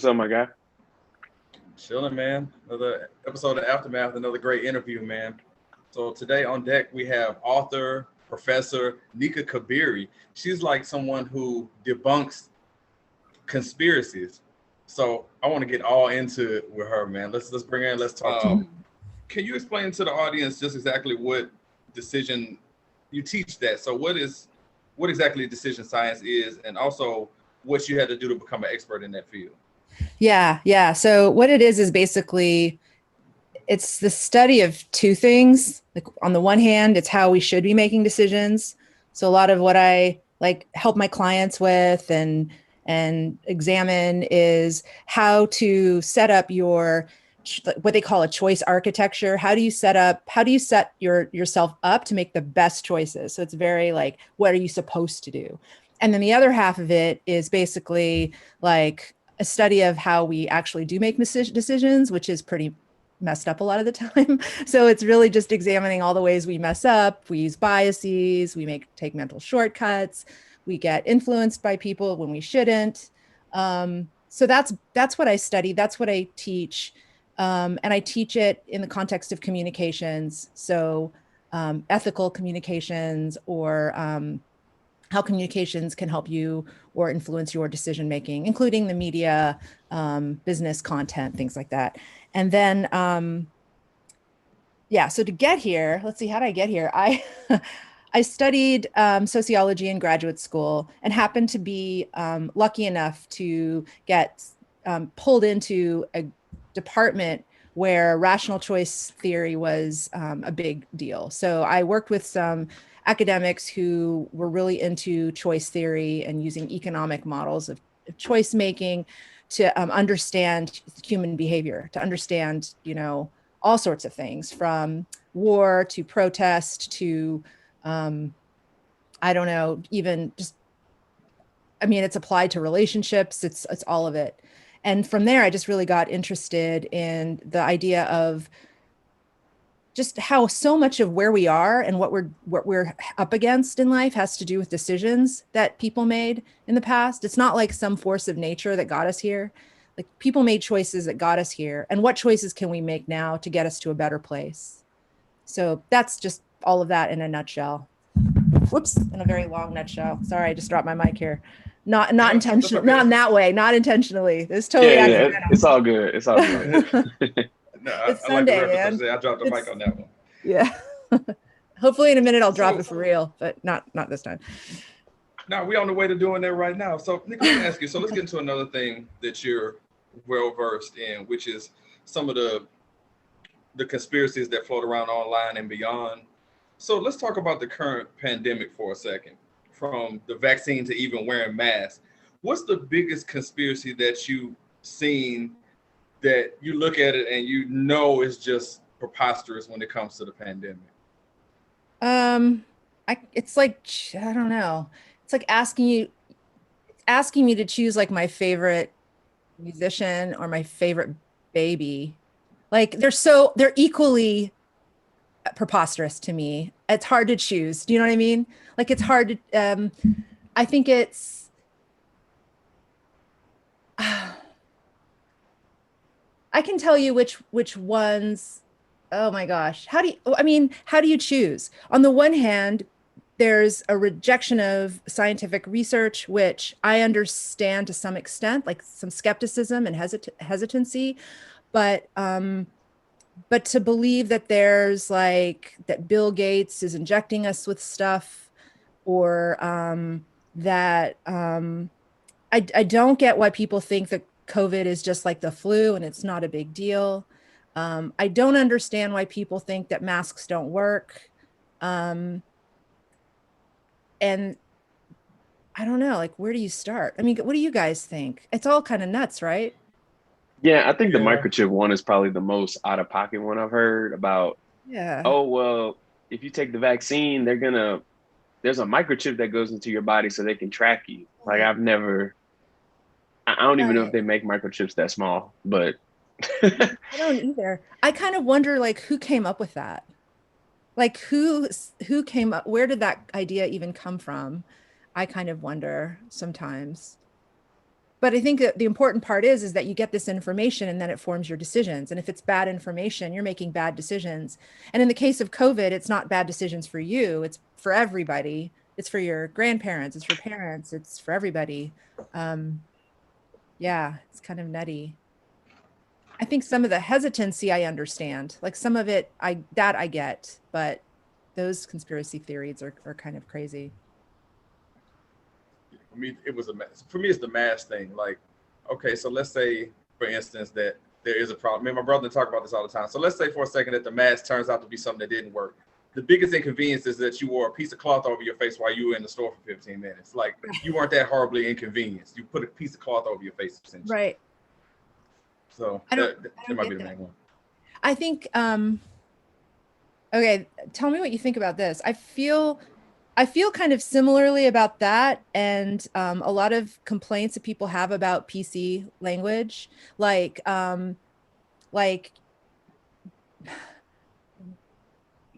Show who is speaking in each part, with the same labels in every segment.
Speaker 1: up, my guy?
Speaker 2: Chilling, man. Another episode of Aftermath, another great interview, man. So today on deck, we have author, professor Nika Kabiri. She's like someone who debunks conspiracies. So I want to get all into it with her, man. Let's bring her in. Let's talk. Can you explain to the audience just exactly what decision you teach that? So what exactly decision science is, and also what you had to do to become an expert in that field?
Speaker 3: Yeah. So what it is basically, it's the study of two things. Like on the one hand, it's how we should be making decisions. So a lot of what I help my clients with and examine is how to set up your what they call a choice architecture. How do you set yourself up to make the best choices? So it's very what are you supposed to do? And then the other half of it is basically like a study of how we actually do make decisions, which is pretty messed up a lot of the time. So it's really just examining all the ways we mess up. We use biases, we take mental shortcuts, we get influenced by people when we shouldn't. So that's what I study. That's what I teach. And I teach it in the context of communications. So ethical communications, or how communications can help you or influence your decision-making, including the media, business content, things like that. And then, so to get here, let's see, how did I get here? I studied sociology in graduate school and happened to be lucky enough to get pulled into a department where rational choice theory was a big deal. So I worked with some academics who were really into choice theory and using economic models of choice making to understand human behavior, to understand, all sorts of things, from war to protest to, I don't know, even just, it's applied to relationships. It's all of it. And from there, I just really got interested in the idea of just how so much of where we are and what we're up against in life has to do with decisions that people made in the past. It's not like some force of nature that got us here. Like, people made choices that got us here, and what choices can we make now to get us to a better place? So that's just all of that in a nutshell. Whoops, in a very long nutshell. Sorry, I just dropped my mic here. Not intentional, not in that way, not intentionally. It's totally accidental.
Speaker 1: It's all good. It's all good.
Speaker 2: No,
Speaker 3: it's
Speaker 2: I
Speaker 3: Sunday,
Speaker 2: like the reference.
Speaker 3: man.
Speaker 2: I dropped the mic on that one.
Speaker 3: Yeah. Hopefully in a minute I'll drop it for real, but not this time.
Speaker 2: Now we're on the way to doing that right now. So Nika, let me ask you. So let's get into another thing that you're well versed in, which is some of the conspiracies that float around online and beyond. So let's talk about the current pandemic for a second, from the vaccine to even wearing masks. What's the biggest conspiracy that you've seen that you look at it and is just preposterous when it comes to the pandemic?
Speaker 3: It's like, I don't know. It's like asking me to choose like my favorite musician or my favorite baby. Like, they're equally preposterous to me. It's hard to choose. Do you know what I mean? Like, it's hard to, I think it's, I can tell you which ones. Oh my gosh. How do you choose? On the one hand, there's a rejection of scientific research, which I understand to some extent, like some skepticism and hesitancy, but to believe that that Bill Gates is injecting us with stuff, or that I don't get why people think that COVID is just like the flu and it's not a big deal. I don't understand why people think that masks don't work. And I don't know, like, where do you start? I mean, what do you guys think? It's all kind of nuts, right?
Speaker 1: Yeah, I think the microchip one is probably the most out of pocket one I've heard about.
Speaker 3: Yeah.
Speaker 1: Oh, well, if you take the vaccine, there's a microchip that goes into your body so they can track you. Like, I don't even know if they make microchips that small, but
Speaker 3: I don't either. I kind of wonder, like, who came up with that? Like, who came up, where did that idea even come from? I kind of wonder sometimes. But I think that the important part is that you get this information and then it forms your decisions. And if it's bad information, you're making bad decisions. And in the case of COVID, it's not bad decisions for you. It's for everybody. It's for your grandparents. It's for parents. It's for everybody. Yeah, it's kind of nutty. I think some of the hesitancy I understand, like some of it I get, but those conspiracy theories are kind of crazy.
Speaker 2: For me, it was a mess. For me, it's the mass thing. Like, okay, so let's say, for instance, that there is a problem. Me and my brother talk about this all the time. So let's say for a second that the mask turns out to be something that didn't work. The biggest inconvenience is that you wore a piece of cloth over your face while you were in the store for 15 minutes. Like, you weren't that horribly inconvenienced. You put a piece of cloth over your face, essentially.
Speaker 3: Right.
Speaker 2: So
Speaker 3: I
Speaker 2: that might be the main one.
Speaker 3: I think, okay, tell me what you think about this. I feel kind of similarly about that, and a lot of complaints that people have about PC language, like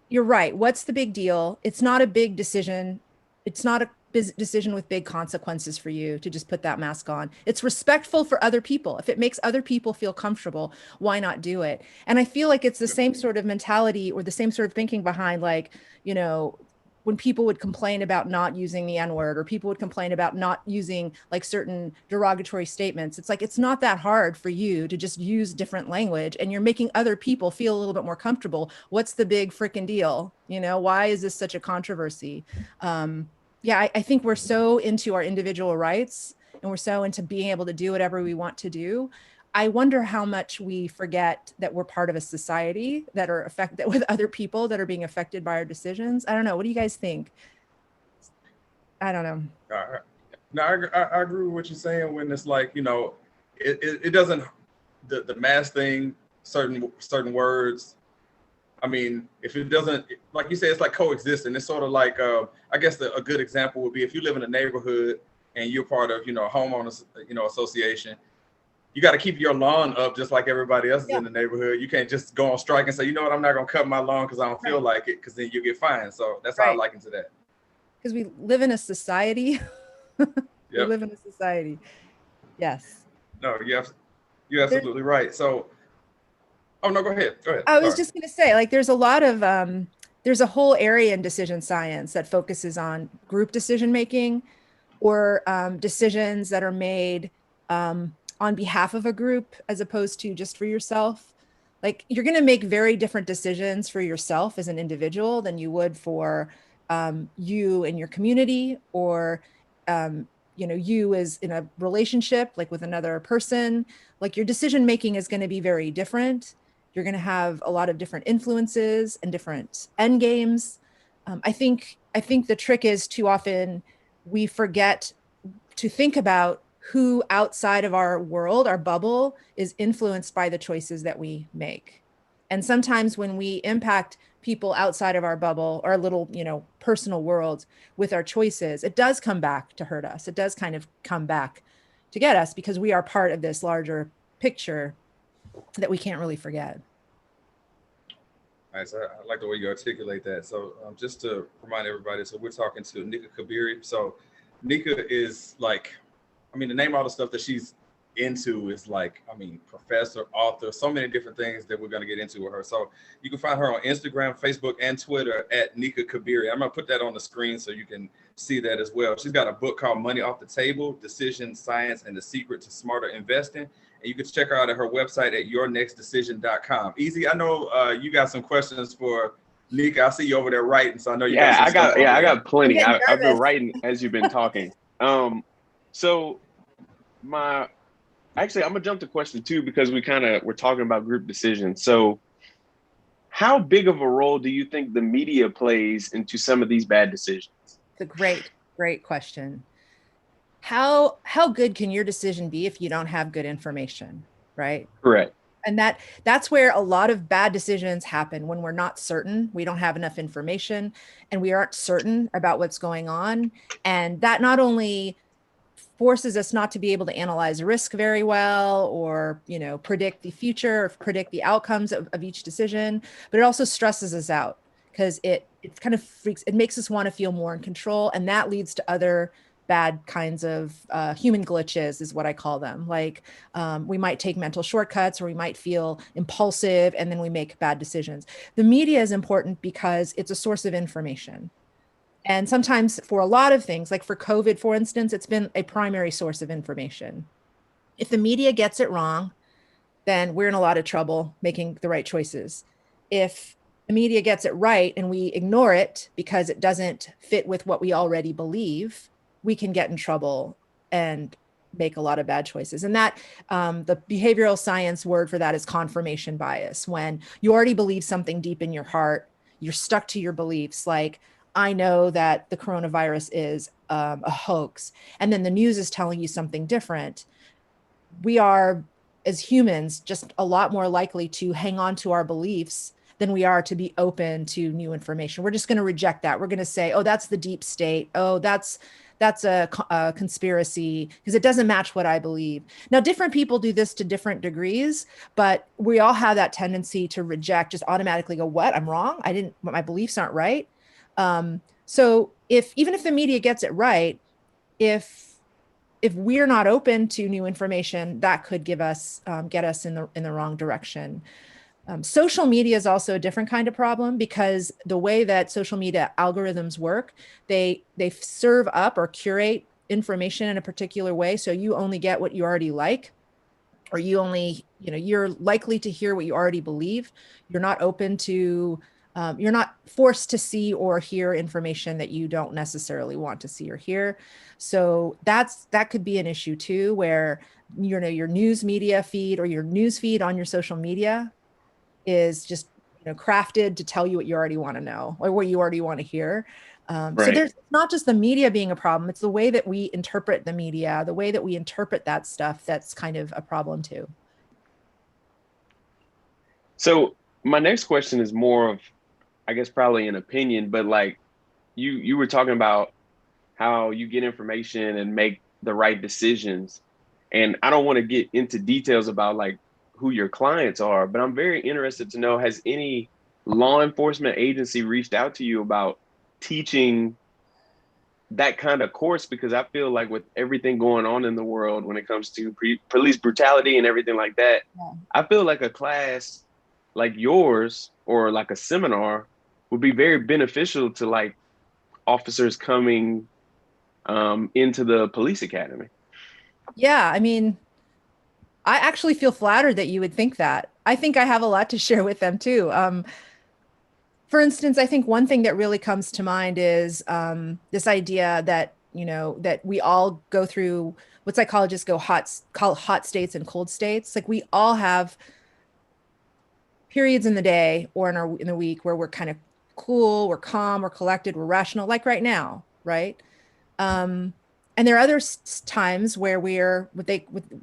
Speaker 3: you're right. What's the big deal? It's not a big decision. It's not a decision with big consequences for you to just put that mask on. It's respectful for other people. If it makes other people feel comfortable, why not do it? And I feel like it's the same sort of mentality or the same sort of thinking behind, like, you know, when people would complain about not using the N-word, or people would complain about not using like certain derogatory statements. It's like, it's not that hard for you to just use different language, and you're making other people feel a little bit more comfortable. What's the big freaking deal? You know, why is this such a controversy? Yeah, I think we're so into our individual rights, and we're so into being able to do whatever we want to do. I wonder how much we forget that we're part of a society that are affected with other people that are being affected by our decisions. I don't know. What do you guys think? I don't know.
Speaker 2: No, I agree with what you're saying when it's like, you know, it doesn't, the mass thing, certain words. I mean, if it doesn't, like you said, it's like coexisting. It's sort of like, I guess a good example would be if you live in a neighborhood and you're part of, you know, a homeowners, you know, association. You got to keep your lawn up just like everybody else is in the neighborhood. You can't just go on strike and say, you know what, I'm not going to cut my lawn because I don't feel like it, because then you get fined. So that's how I liken to that. Because
Speaker 3: we live in a society. We live in a society. Yes.
Speaker 2: No, you're absolutely right. So, oh, no, go ahead.
Speaker 3: I was just going to say, like, there's a lot of, there's a whole area in decision science that focuses on group decision making, or decisions that are made on behalf of a group as opposed to just for yourself. Like, you're going to make very different decisions for yourself as an individual than you would for you and your community, or you know, you as in a relationship, like with another person. Like, your decision making is going to be very different. You're going to have a lot of different influences and different end games. I think the trick is, too often we forget to think about who outside of our world, our bubble, is influenced by the choices that we make. And sometimes when we impact people outside of our bubble, our little, you know, personal world with our choices, it does come back to hurt us. It does kind of come back to get us, because we are part of this larger picture that we can't really forget.
Speaker 2: Nice. I like the way you articulate that. So just to remind everybody, so we're talking to Nika Kabiri. So Nika is like, I mean, the name of all the stuff that she's into is like, I mean, professor, author, so many different things that we're going to get into with her. So you can find her on Instagram, Facebook, and Twitter at Nika Kabiri. I'm going to put that on the screen so you can see that as well. She's got a book called Money Off the Table, Decision Science, and the Secret to Smarter Investing. And you can check her out at her website at yournextdecision.com. Easy, I know you got some questions for Nika. I see you over there writing, so I know you got some stuff.
Speaker 1: I got plenty. I've been writing as you've been talking. So actually, I'm gonna jump to question 2, because we're talking about group decisions. So how big of a role do you think the media plays into some of these bad decisions?
Speaker 3: It's a great question. How good can your decision be if you don't have good information, right?
Speaker 1: Correct.
Speaker 3: And that's where a lot of bad decisions happen, when we're not certain, we don't have enough information, and we aren't certain about what's going on. And that not only forces us not to be able to analyze risk very well, or, you know, predict the future, or predict the outcomes of each decision, but it also stresses us out, because it kind of makes us want to feel more in control, and that leads to other bad kinds of human glitches is what I call them. Like we might take mental shortcuts, or we might feel impulsive, and then we make bad decisions. The media is important because it's a source of information. And sometimes for a lot of things, like for COVID, for instance, it's been a primary source of information. If the media gets it wrong, then we're in a lot of trouble making the right choices. If the media gets it right and we ignore it because it doesn't fit with what we already believe, we can get in trouble and make a lot of bad choices. And that the behavioral science word for that is confirmation bias. When you already believe something deep in your heart, you're stuck to your beliefs. Like, I know that the coronavirus is a hoax, and then the news is telling you something different. We are, as humans, just a lot more likely to hang on to our beliefs than we are to be open to new information. We're just going to reject that. We're going to say, oh, that's the deep state. Oh, that's a conspiracy, because it doesn't match what I believe. Now, different people do this to different degrees, but we all have that tendency to reject, just automatically go, what? I'm wrong. My beliefs aren't right. So even if the media gets it right, if we're not open to new information, that could get us in the wrong direction. Social media is also a different kind of problem, because the way that social media algorithms work, they serve up or curate information in a particular way. So you only get what you already like, or you're likely to hear what you already believe. You're not open to, you're not forced to see or hear information that you don't necessarily want to see or hear. So that could be an issue too, where your news media feed or your news feed on your social media is just crafted to tell you what you already want to know or what you already want to hear. So there's not just the media being a problem, it's the way that we interpret the media, the way that we interpret that stuff, that's kind of a problem too.
Speaker 1: So my next question is more of, I guess, probably an opinion, but like you were talking about how you get information and make the right decisions. And I don't want to get into details about like who your clients are, but I'm very interested to know, has any law enforcement agency reached out to you about teaching that kind of course? Because I feel like with everything going on in the world when it comes to police brutality and everything like that, yeah, I feel like a class like yours or like a seminar would be very beneficial to like officers coming into the police academy.
Speaker 3: Yeah, I mean, I actually feel flattered that you would think that. I think I have a lot to share with them too. For instance, I think one thing that really comes to mind is this idea that, that we all go through what psychologists call hot states and cold states. Like, we all have periods in the day or in the week where we're kind of cool, we're calm, we're collected, we're rational, like right now, right? And there are other times where we're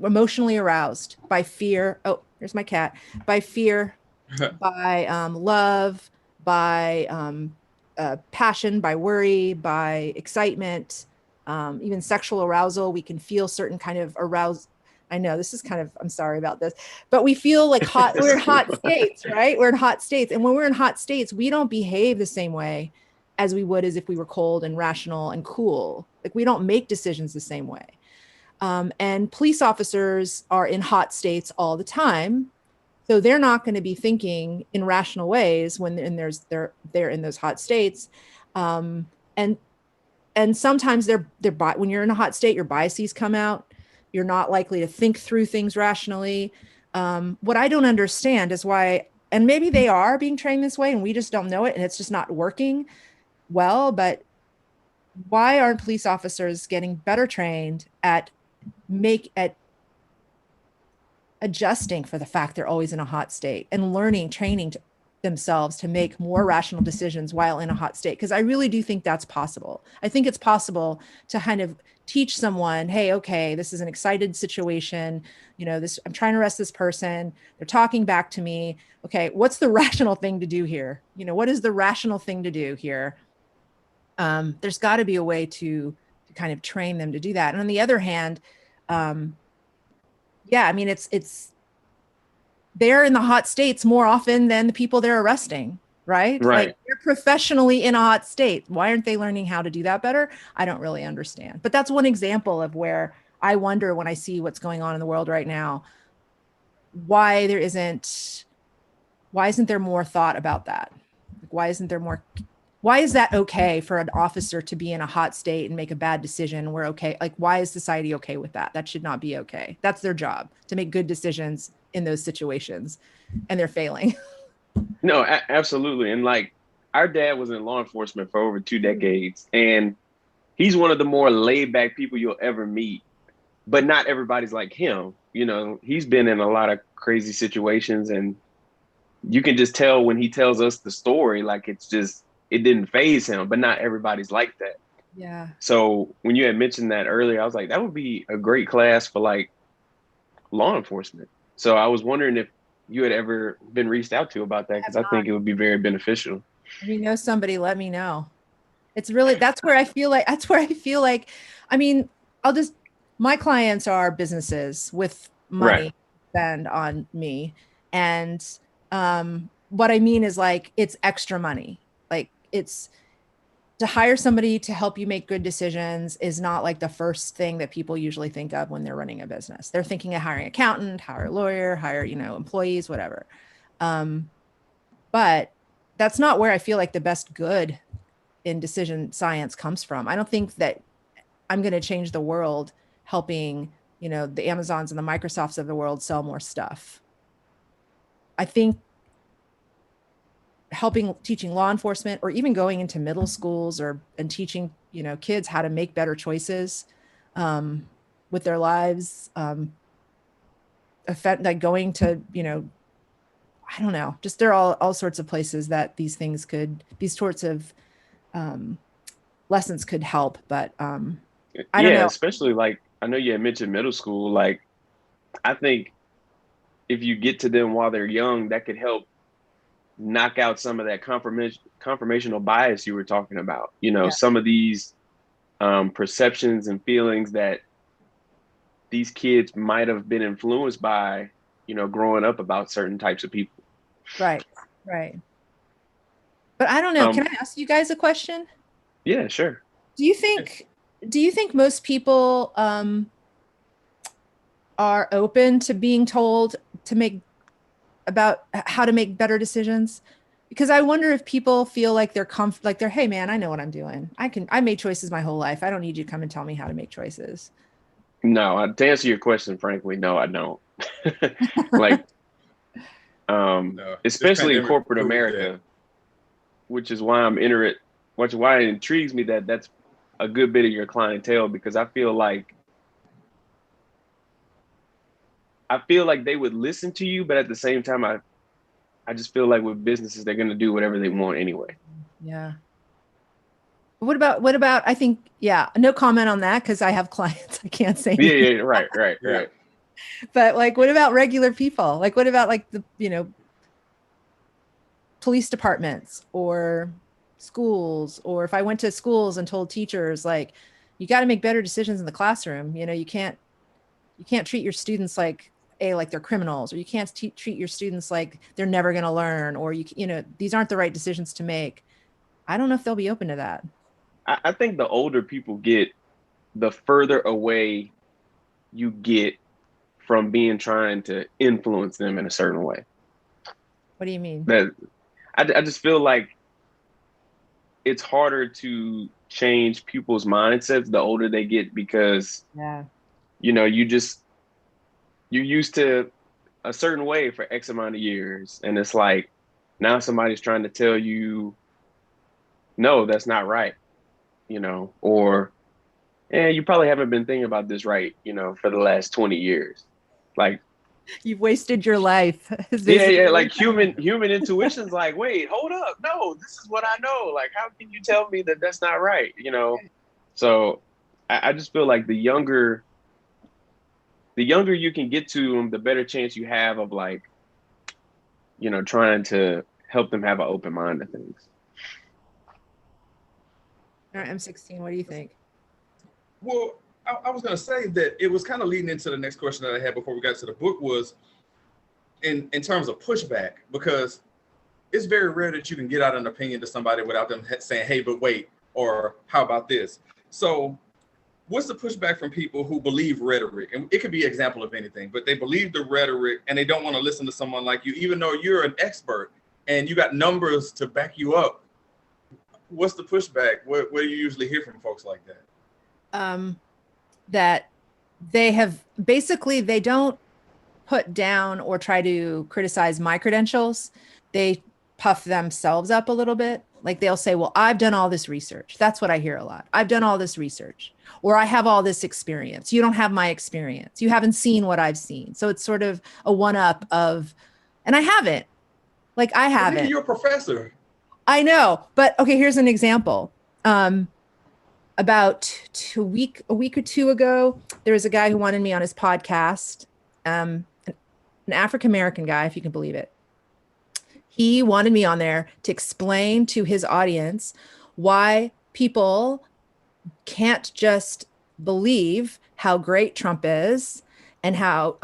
Speaker 3: emotionally aroused by fear. Oh, there's my cat. By fear, by love, by passion, by worry, by excitement, even sexual arousal. We can feel certain kind of aroused. I know this is kind of, I'm sorry about this, but we feel like hot, we're in hot states, right? We're in hot states. And when we're in hot states, we don't behave the same way as we would as if we were cold and rational and cool. Like, we don't make decisions the same way. And police officers are in hot states all the time. So they're not going to be thinking in rational ways when they're in those hot states. And sometimes when you're in a hot state, your biases come out. You're not likely to think through things rationally. What I don't understand is why, and maybe they are being trained this way and we just don't know it and it's just not working well, but why aren't police officers getting better trained at adjusting for the fact they're always in a hot state and training themselves to make more rational decisions while in a hot state? Because I really do think that's possible. I think it's possible to kind of teach someone, hey, okay, this is an excited situation. I'm trying to arrest this person. They're talking back to me. Okay, what's the rational thing to do here? What is the rational thing to do here? There's got to be a way to kind of train them to do that. And on the other hand, yeah, I mean, it's they're in the hot states more often than the people they're arresting, right?
Speaker 1: Right.
Speaker 3: Like they're professionally in a hot state. Why aren't they learning how to do that better? I don't really understand. But that's one example of where I wonder when I see what's going on in the world right now, why isn't there more thought about that? Like, why is that okay for an officer to be in a hot state and make a bad decision? We're okay. Like, why is society okay with that? That should not be okay. That's their job, to make good decisions in those situations, and they're failing.
Speaker 1: No, absolutely. And like our dad was in law enforcement for over 2 decades, and he's one of the more laid back people you'll ever meet. But not everybody's like him. You know, he's been in a lot of crazy situations, and you can just tell when he tells us the story, like it didn't phase him. But not everybody's like that.
Speaker 3: Yeah.
Speaker 1: So when you had mentioned that earlier, I was like, that would be a great class for like law enforcement. So I was wondering if you had ever been reached out to about that, because I think it would be very beneficial.
Speaker 3: If you know somebody, let me know. It's really, that's where I feel like, I mean, my clients are businesses with
Speaker 1: Right.
Speaker 3: money spend on me. And what I mean is like, it's extra money. Like it's to hire somebody to help you make good decisions is not like the first thing that people usually think of when they're running a business. They're thinking of hiring an accountant, hire a lawyer, hire, employees, whatever. But that's not where I feel like the best good in decision science comes from. I don't think that I'm going to change the world helping, the Amazons and the Microsofts of the world sell more stuff. I think teaching law enforcement, or even going into middle schools and teaching, kids how to make better choices with their lives, like going to, I don't know, just there are all sorts of places that these sorts of lessons could help. But I don't know.
Speaker 1: Especially like, I know you had mentioned middle school. Like, I think if you get to them while they're young, that could help knock out some of that confirmational bias you were talking about. Some of these perceptions and feelings that these kids might have been influenced by, growing up about certain types of people.
Speaker 3: Right. But I don't know. Can I ask you guys a question?
Speaker 1: Yeah, sure.
Speaker 3: Do you think most people are open to being told about how to make better decisions? Because I wonder if people feel like they're, hey man, I know what I'm doing. I made choices my whole life. I don't need you to come and tell me how to make choices.
Speaker 1: No, to answer your question, frankly, no, I don't. Like,
Speaker 2: No,
Speaker 1: especially in corporate America, which is why why it intrigues me that that's a good bit of your clientele, because I feel like they would listen to you, but at the same time, I just feel like with businesses, they're going to do whatever they want anyway.
Speaker 3: Yeah. What about, I think, yeah, no comment on that, because I have clients. I can't say anything.
Speaker 1: Yeah, right.
Speaker 3: But like, what about regular people? Like, what about like the, police departments or schools? Or if I went to schools and told teachers, like, you got to make better decisions in the classroom. You can't treat your students like they're criminals, or you can't treat your students like they're never going to learn, or these aren't the right decisions to make. I don't know if they'll be open to that.
Speaker 1: I think the older people get, the further away you get from trying to influence them in a certain way.
Speaker 3: What do you mean?
Speaker 1: That I just feel like it's harder to change people's mindsets the older they get, because you're used to a certain way for X amount of years, and it's like now somebody's trying to tell you, no, that's not right, or you probably haven't been thinking about this right, for the last 20 years. Like,
Speaker 3: you've wasted your life.
Speaker 1: Yeah. Like human intuition's like, wait, hold up. No, this is what I know. Like, how can you tell me that that's not right? So I just feel like the younger you can get to them, the better chance you have of like, trying to help them have an open mind to things.
Speaker 3: All right, M16, what do you think?
Speaker 2: Well, I was going to say that it was kind of leading into the next question that I had before we got to the book, was in terms of pushback, because it's very rare that you can get out an opinion to somebody without them saying, hey, but wait, or how about this? So what's the pushback from people who believe rhetoric? And it could be an example of anything, but they believe the rhetoric and they don't want to listen to someone like you, even though you're an expert and you got numbers to back you up. What's the pushback? What do you usually hear from folks like that?
Speaker 3: That they have basically, they don't put down or try to criticize my credentials. They puff themselves up a little bit. Like they'll say, well, I've done all this research. That's what I hear a lot. I've done all this research, or I have all this experience. You don't have my experience. You haven't seen what I've seen. So it's sort of a one up of, and I haven't. Like I haven't.
Speaker 2: You're a professor.
Speaker 3: I know, but okay, here's an example. About a week or two ago, there was a guy who wanted me on his podcast, an African-American guy, if you can believe it. He wanted me on there to explain to his audience why people can't just believe how great Trump is and how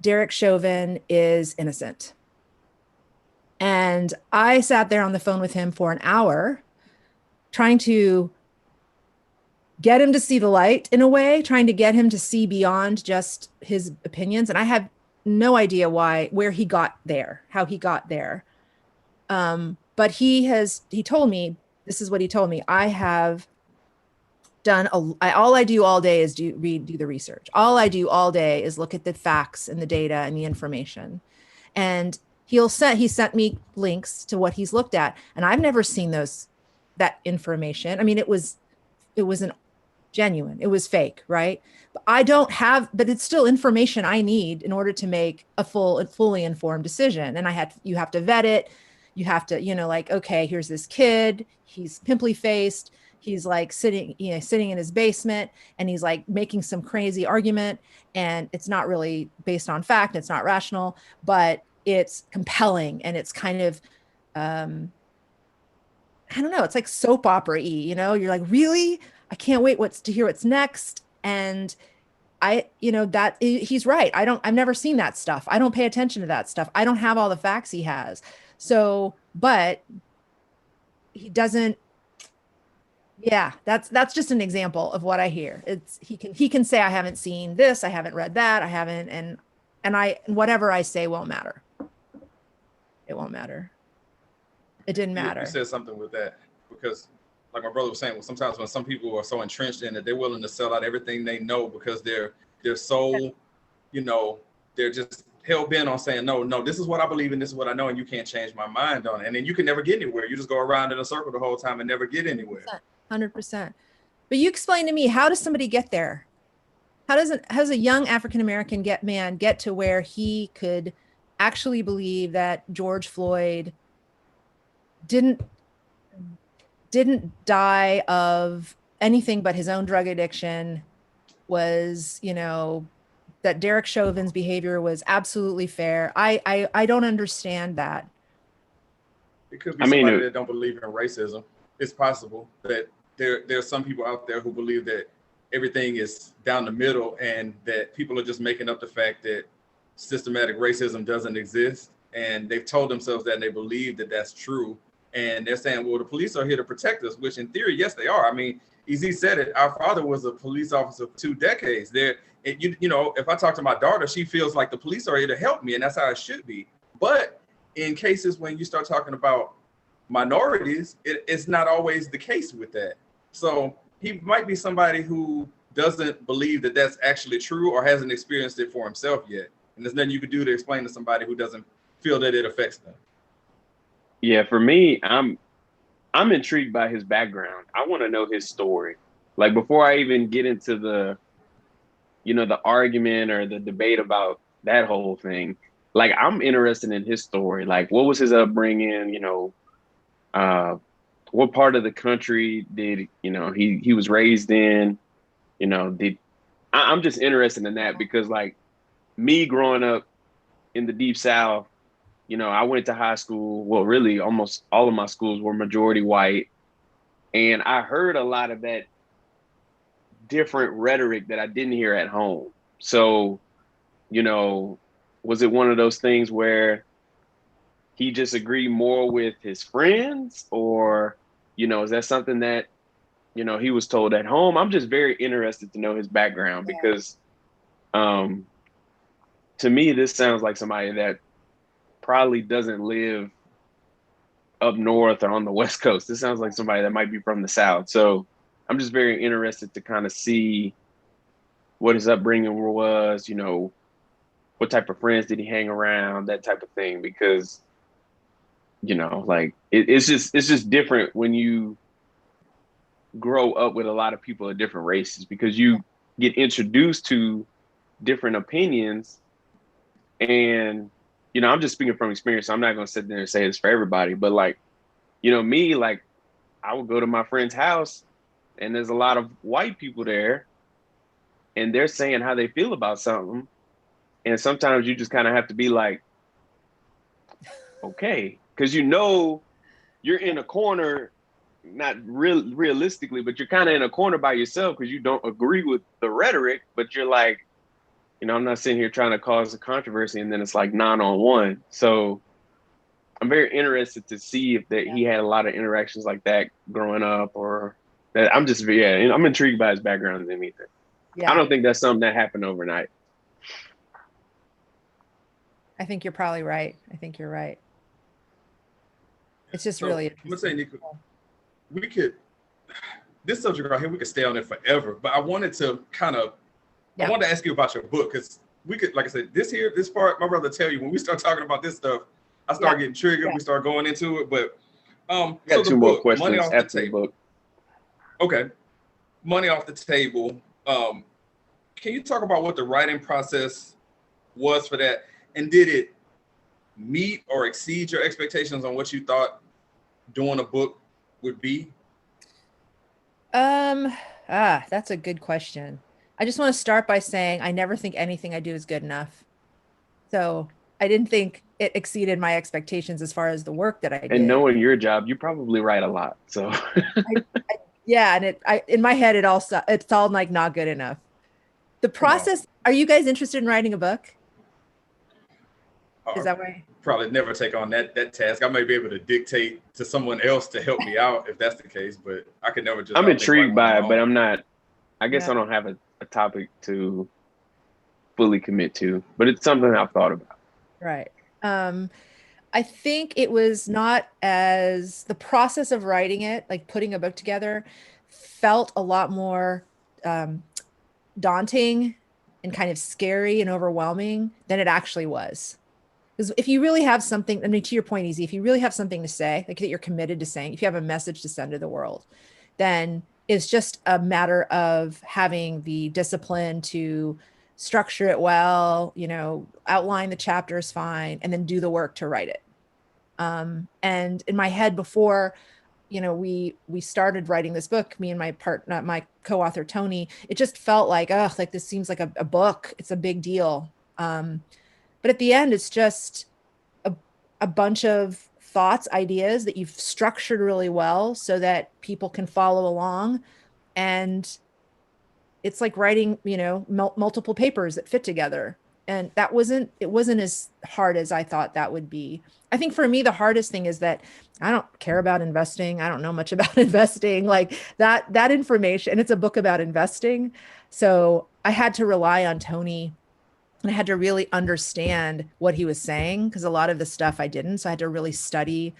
Speaker 3: Derek Chauvin is innocent. And I sat there on the phone with him for an hour trying to get him to see the light in a way, trying to get him to see beyond just his opinions. And I have no idea where he got there, how he got there. But he told me, this is what he told me. I have done, all I do all day is do the research. All I do all day is look at the facts and the data and the information. And he sent me links to what he's looked at. And I've never seen that information. I mean, it wasn't genuine. It was fake, right? But it's still information I need in order to make a fully informed decision. And you have to vet it. You have to, like, okay, here's this kid. He's pimply faced. He's like sitting in his basement and he's like making some crazy argument, and it's not really based on fact. It's not rational, but it's compelling. And it's kind of, I don't know. It's like soap opera-y, you're like, really? I can't wait to hear what's next. And he's right. I've never seen that stuff. I don't pay attention to that stuff. I don't have all the facts he has. So, but he doesn't, yeah, that's just an example of what I hear. He can say, I haven't seen this. I haven't read that. I haven't. And whatever I say won't matter. It won't matter. It didn't matter.
Speaker 2: You said something with that because, like my brother was saying, sometimes when some people are so entrenched in it, they're willing to sell out everything they know because they're so, they're just hell bent on saying, no, this is what I believe in, this is what I know, and you can't change my mind on it. And then you can never get anywhere. You just go around in a circle the whole time and never get anywhere.
Speaker 3: 100%. But you explain to me, how does somebody get there? How does a young African-American man get to where he could actually believe that George Floyd didn't die of anything but his own drug addiction, was, that Derek Chauvin's behavior was absolutely fair? I don't understand that.
Speaker 2: It could be somebody that don't believe in racism. It's possible that there's some people out there who believe that everything is down the middle and that people are just making up the fact that systematic racism doesn't exist. And they've told themselves that and they believe that that's true. And they're saying, well, the police are here to protect us, which in theory, yes, they are. I mean, Ez said it. Our father was a police officer for 2 decades. If I talk to my daughter, she feels like the police are here to help me, and that's how it should be. But in cases when you start talking about minorities, it's not always the case with that. So he might be somebody who doesn't believe that that's actually true or hasn't experienced it for himself yet. And there's nothing you could do to explain to somebody who doesn't feel that it affects them.
Speaker 1: Yeah, for me, I'm intrigued by his background. I want to know his story. Like before I even get into the argument or the debate about that whole thing, like I'm interested in his story. Like what was his upbringing? What part of the country did he was raised in? I'm just interested in that because like me growing up in the Deep South, I went to high school. Well, really, almost all of my schools were majority white. And I heard a lot of that different rhetoric that I didn't hear at home. So, was it one of those things where he just agreed more with his friends, or, is that something that, he was told at home? I'm just very interested to know his background because, to me, this sounds like somebody that probably doesn't live up north or on the West Coast. This sounds like somebody that might be from the South. So I'm just very interested to kind of see what his upbringing was, what type of friends did he hang around, that type of thing, because, like it's just different when you grow up with a lot of people of different races, because you get introduced to different opinions. And, I'm just speaking from experience, so I'm not going to sit there and say this for everybody, but like, me, like, I would go to my friend's house and there's a lot of white people there and they're saying how they feel about something. And sometimes you just kind of have to be like, okay, because you're in a corner, not realistically, but you're kind of in a corner by yourself because you don't agree with the rhetoric, but you're like, I'm not sitting here trying to cause a controversy, and then it's like 9-on-1. So I'm very interested to see if he had a lot of interactions like that growing up, or that. I'm intrigued by his background and anything. Yeah. I don't think that's something that happened overnight.
Speaker 3: I think you're probably right. I think you're right. It's just really interesting.
Speaker 2: I'm gonna say, Nika, this subject right here, we could stay on it forever, but I wanted to I wanted to ask you about your book, because we could, like I said, this part, my brother tell you, when we start talking about this stuff, I start getting triggered. We start going into it, but
Speaker 1: I got two more questions Money Off after the book.
Speaker 2: Okay, Money Off the Table. Can you talk about what the writing process was for that, and did it meet or exceed your expectations on what you thought doing a book would be?
Speaker 3: That's a good question. I just want to start by saying I never think anything I do is good enough. So I didn't think it exceeded my expectations as far as the work that I did.
Speaker 1: And knowing your job, you probably write a lot. So
Speaker 3: and in my head, it's all like not good enough. The process. Are you guys interested in writing a book? Is that why?
Speaker 2: Probably never take on that task. I may be able to dictate to someone else to help me out if that's the case, but I could never just.
Speaker 1: I'm intrigued by it, but I'm not. I guess I don't have a topic to fully commit to, but it's something I've thought about.
Speaker 3: Right. I think it was not as the process of writing it, like putting a book together, felt a lot more daunting and kind of scary and overwhelming than it actually was. Because if you really have something, I mean, to your point, Easy, if you really have something to say, like that you're committed to saying, if you have a message to send to the world, then it's just a matter of having the discipline to structure it well, outline the chapters fine, and then do the work to write it. And in my head before, we started writing this book, me and my partner, my co-author, Tony, it just felt like, like this seems like a book. It's a big deal. But at the end, it's just a bunch of thoughts, ideas that you've structured really well so that people can follow along. And it's like writing, multiple papers that fit together. And it wasn't as hard as I thought that would be. I think for me, the hardest thing is that I don't care about investing. I don't know much about investing, like that information. And it's a book about investing. So I had to rely on Tony, and I had to really understand what he was saying, because a lot of the stuff I didn't. So I had to really study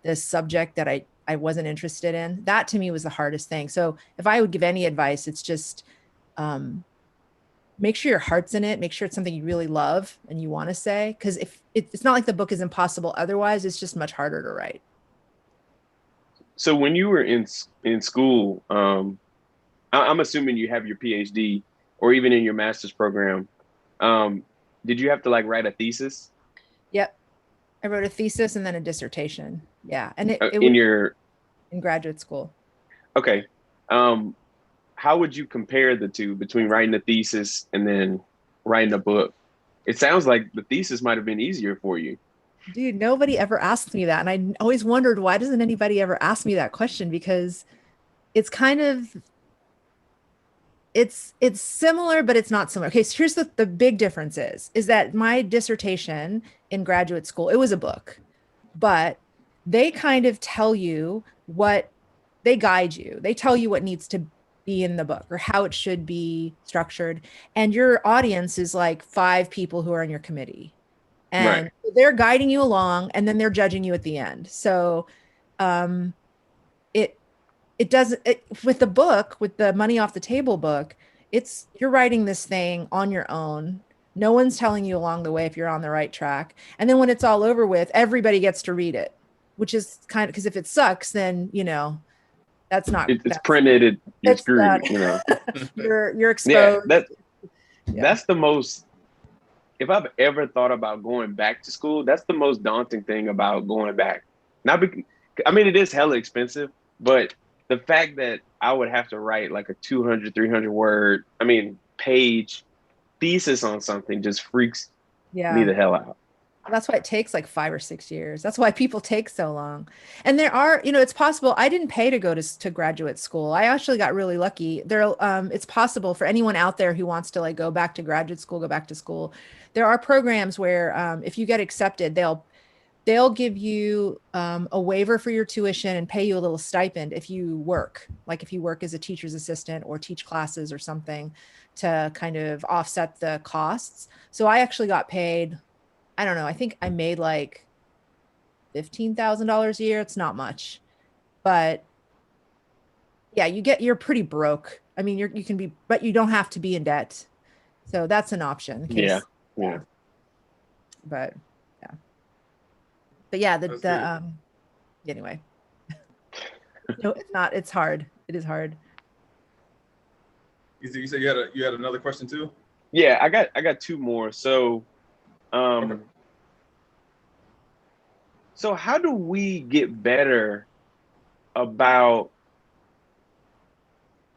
Speaker 3: this subject that I wasn't interested in. That to me was the hardest thing. So if I would give any advice, it's just make sure your heart's in it. Make sure it's something you really love and you want to say. Because if it's not like the book is impossible otherwise, it's just much harder to write.
Speaker 1: So when you were in school, I'm assuming you have your PhD or even in your master's program. Did you have to write a thesis?
Speaker 3: Yep. I wrote a thesis and then a dissertation. Yeah. And it in graduate school.
Speaker 1: Okay. How would you compare the two, between writing a thesis and then writing a book? It sounds like the thesis might have been easier for you.
Speaker 3: Dude, nobody ever asked me that. And I always wondered, why doesn't anybody ever ask me that question? Because it's kind of, it's similar, but it's not similar. Okay, so here's the big difference is that my dissertation in graduate school, it was a book. but they kind of tell you they guide you. They tell you what needs to be in the book or how it should be structured. And your audience is like 5 people who are in your committee. And
Speaker 1: Right.
Speaker 3: they're guiding you along and then they're judging you at the end. So um, it with the book, with the Money Off the Table book, you're writing this thing on your own. No one's telling you along the way if you're on the right track. And then when it's all over with, everybody gets to read it, which is kind of, because if it sucks, then that's not
Speaker 1: It's printed. You're
Speaker 3: it's
Speaker 1: screwed. You know.
Speaker 3: you're
Speaker 1: Yeah.
Speaker 3: exposed.
Speaker 1: That's the most. If I've ever thought about going back to school, that's the most daunting thing about going back. Not because, I mean, it is hella expensive, but the fact that I would have to write like a 200, 300 word, page thesis on something just freaks me
Speaker 3: Yeah.
Speaker 1: the hell out.
Speaker 3: That's why it takes like 5 or 6 years. That's why people take so long. And there are, it's possible. I didn't pay to go to graduate school. I actually got really lucky. It's possible for anyone out there who wants to like go back to graduate school, go back to school. There are programs where if you get accepted, they'll give you a waiver for your tuition and pay you a little stipend if you work, like if you work as a teacher's assistant or teach classes or something to kind of offset the costs. So I actually got paid, I don't know, I think I made like $15,000 a year. It's not much, but yeah, you're pretty broke. I mean, you can be, but you don't have to be in debt. So that's an option in case.
Speaker 1: Yeah.
Speaker 3: But yeah,
Speaker 2: That's good.
Speaker 3: anyway. No, it's not. It's hard. It is hard.
Speaker 2: You said you had another question too?
Speaker 1: Yeah, I got 2 more. So,
Speaker 2: Okay.
Speaker 1: so how do we get better about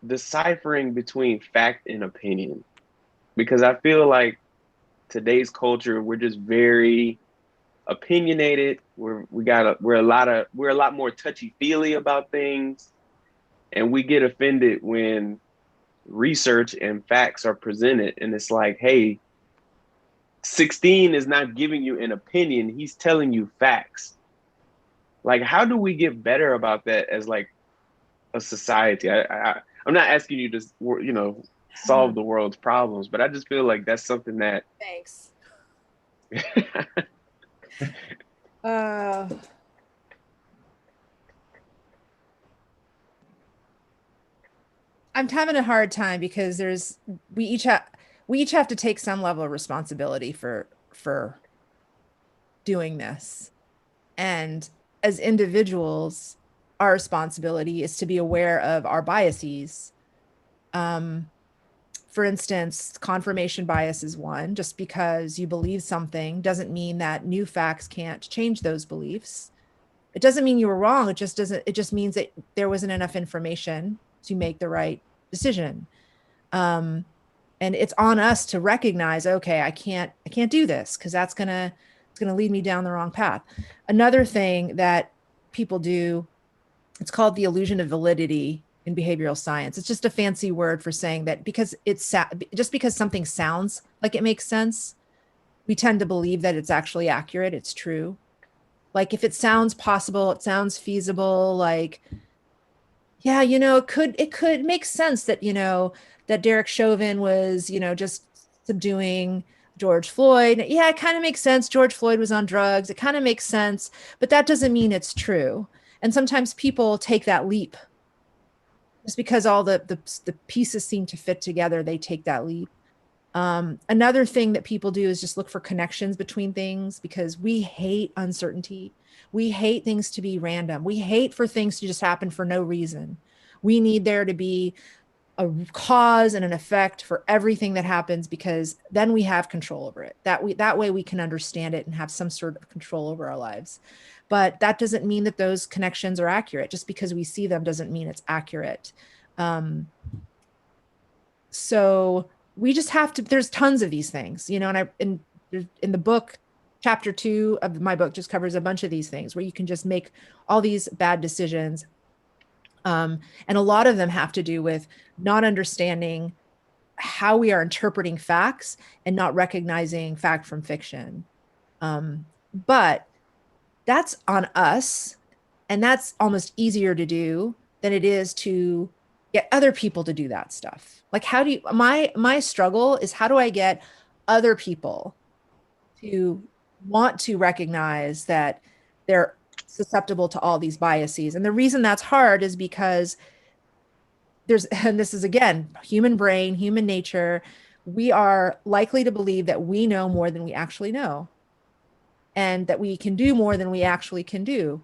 Speaker 1: deciphering between fact and opinion? Because I feel like today's culture, we're just very opinionated. We're a lot more touchy-feely about things, and we get offended when research and facts are presented, and it's like, hey, 16 is not giving you an opinion, he's telling you facts. Like, how do we get better about that as like a society? I'm not asking you to solve the world's problems, but I just feel like that's something that
Speaker 3: Thanks. uh I'm having a hard time because we each have to take some level of responsibility for doing this. And as individuals, our responsibility is to be aware of our biases. For instance, confirmation bias is one. Just because you believe something doesn't mean that new facts can't change those beliefs. It doesn't mean you were wrong. It just means that there wasn't enough information to make the right decision. And it's on us to recognize, okay, I can't do this because it's gonna lead me down the wrong path. Another thing that people do, it's called the illusion of validity in behavioral science. It's just a fancy word for saying that just because something sounds like it makes sense, we tend to believe that it's actually accurate, it's true. Like if it sounds possible, it sounds feasible, like, yeah, it could make sense that, that Derek Chauvin was, just subduing George Floyd. Yeah, it kind of makes sense. George Floyd was on drugs. It kind of makes sense, but that doesn't mean it's true. And sometimes people take that leap just because all the pieces seem to fit together. They take that leap. Another thing that people do is just look for connections between things because we hate uncertainty. We hate things to be random. We hate for things to just happen for no reason. We need there to be a cause and an effect for everything that happens because then we have control over it. That way we can understand it and have some sort of control over our lives. But that doesn't mean that those connections are accurate. Just because we see them doesn't mean it's accurate. So we just have to, there's tons of these things, and in the book, chapter 2 of my book just covers a bunch of these things where you can just make all these bad decisions. And a lot of them have to do with not understanding how we are interpreting facts and not recognizing fact from fiction. But that's on us. And that's almost easier to do than it is to get other people to do that stuff. Like, how do you, my struggle is, how do I get other people to want to recognize that they're susceptible to all these biases? And the reason that's hard is because and this is again, human brain, human nature, we are likely to believe that we know more than we actually know, and that we can do more than we actually can do.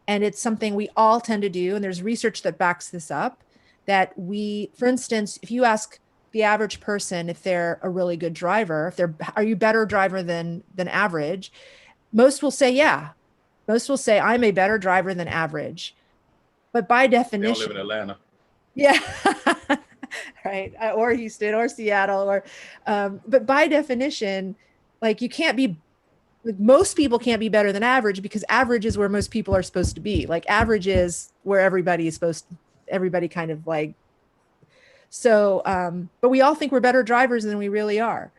Speaker 3: And it's something we all tend to do. And there's research that backs this up, that we, for instance, if you ask the average person if they're a really good driver, are you better driver than average? Most will say, yeah. Most will say, I'm a better driver than average. But by definition,
Speaker 2: they don't live in Atlanta.
Speaker 3: Yeah. Right. Or Houston or Seattle but by definition, like, you can't be, like, most people can't be better than average, because average is where most people are supposed to be. Like, average is where everybody kind of like, so, but we all think we're better drivers than we really are.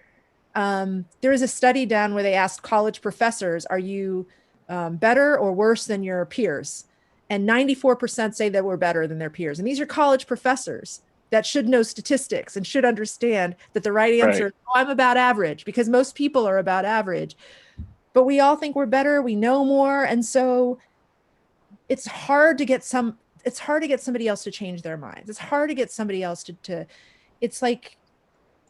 Speaker 3: There was a study done where they asked college professors, are you better or worse than your peers? And 94% say that we're better than their peers. And these are college professors that should know statistics and should understand that the right answer is, oh, I'm about average, because most people are about average. But we all think we're better, we know more. And so it's hard to get somebody else to change their minds. It's hard to get somebody else to it's like,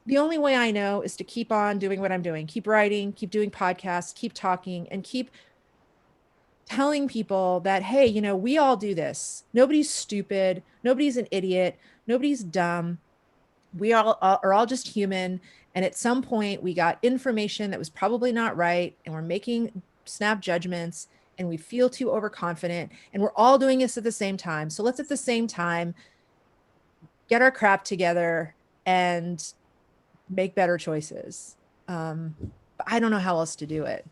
Speaker 3: the only way I know is to keep on doing what I'm doing, keep writing, keep doing podcasts, keep talking, and keep telling people that, hey, we all do this. Nobody's stupid. Nobody's an idiot. Nobody's dumb. We all are all just human. And at some point we got information that was probably not right, and we're making snap judgments, and we feel too overconfident, and we're all doing this at the same time. So let's at the same time get our crap together and make better choices. But I don't know how else to do it.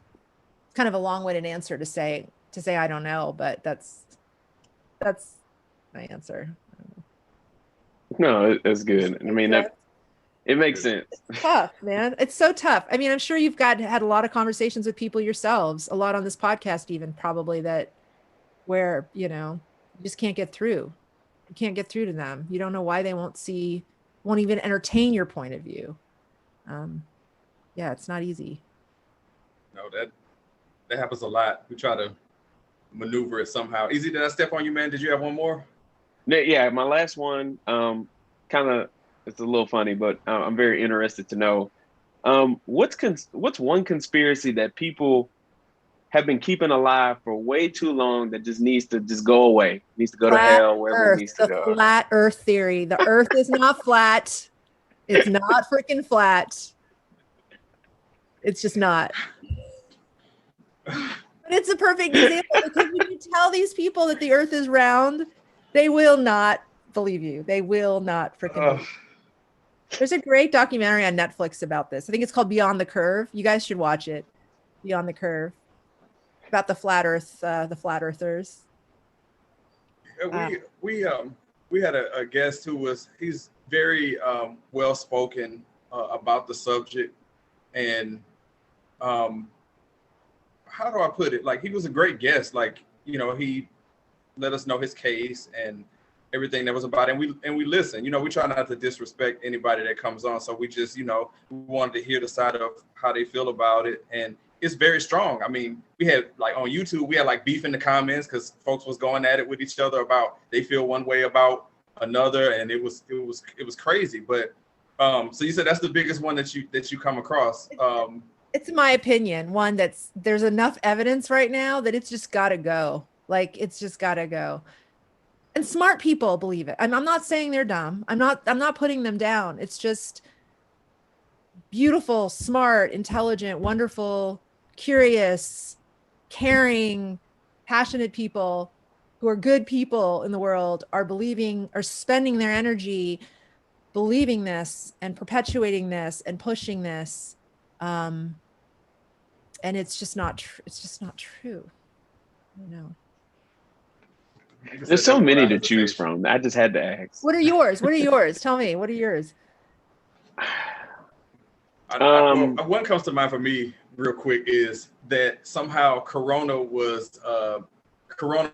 Speaker 3: It's kind of a long-winded answer to say I don't know, but that's my answer.
Speaker 1: No, it's good. I mean, it makes sense.
Speaker 3: It's tough, man. It's so tough. I mean, I'm sure you've had a lot of conversations with people yourselves, a lot on this podcast, even probably, where, you just can't get through. You can't get through to them. You don't know why they won't even entertain your point of view. Yeah, it's not easy.
Speaker 2: No, that happens a lot. We try to maneuver it somehow. Easy, did I step on you, man? Did you have one more?
Speaker 1: Yeah, my last one, kind of, it's a little funny, but I'm very interested to know, what's one conspiracy that people have been keeping alive for way too long that just needs to just go away, needs to go to hell, wherever it needs to go?
Speaker 3: The flat Earth theory. The Earth is not flat. It's not freaking flat. It's just not. But it's a perfect example, because when you tell these people that the Earth is round, they will not believe you. They will not freaking believe you. There's a great documentary on Netflix about this. I think it's called Beyond the Curve. You guys should watch it. Beyond the Curve. About the flat Earth, the flat earthers.
Speaker 2: We had a guest he's very well spoken about the subject, and how do I put it? Like, he was a great guest. Like, he let us know his case and everything that was about it. And we listen. We try not to disrespect anybody that comes on. So we just, we wanted to hear the side of how they feel about it. And it's very strong. I mean, we had, like, on YouTube, we had like beef in the comments because folks was going at it with each other about they feel one way about another, and it was crazy. But so you said that's the biggest one that you come across.
Speaker 3: It's my opinion, one there's enough evidence right now that it's just got to go. Like, it's just got to go. And smart people believe it. I'm not saying they're dumb. I'm not putting them down. It's just beautiful, smart, intelligent, wonderful, curious, caring, passionate people who are good people in the world are spending their energy believing this and perpetuating this and pushing this. And it's just not true.
Speaker 1: There's so many to choose from. I just had to ask.
Speaker 3: What are yours? Tell me, what are yours?
Speaker 2: One comes to mind for me real quick is that somehow Corona was Corona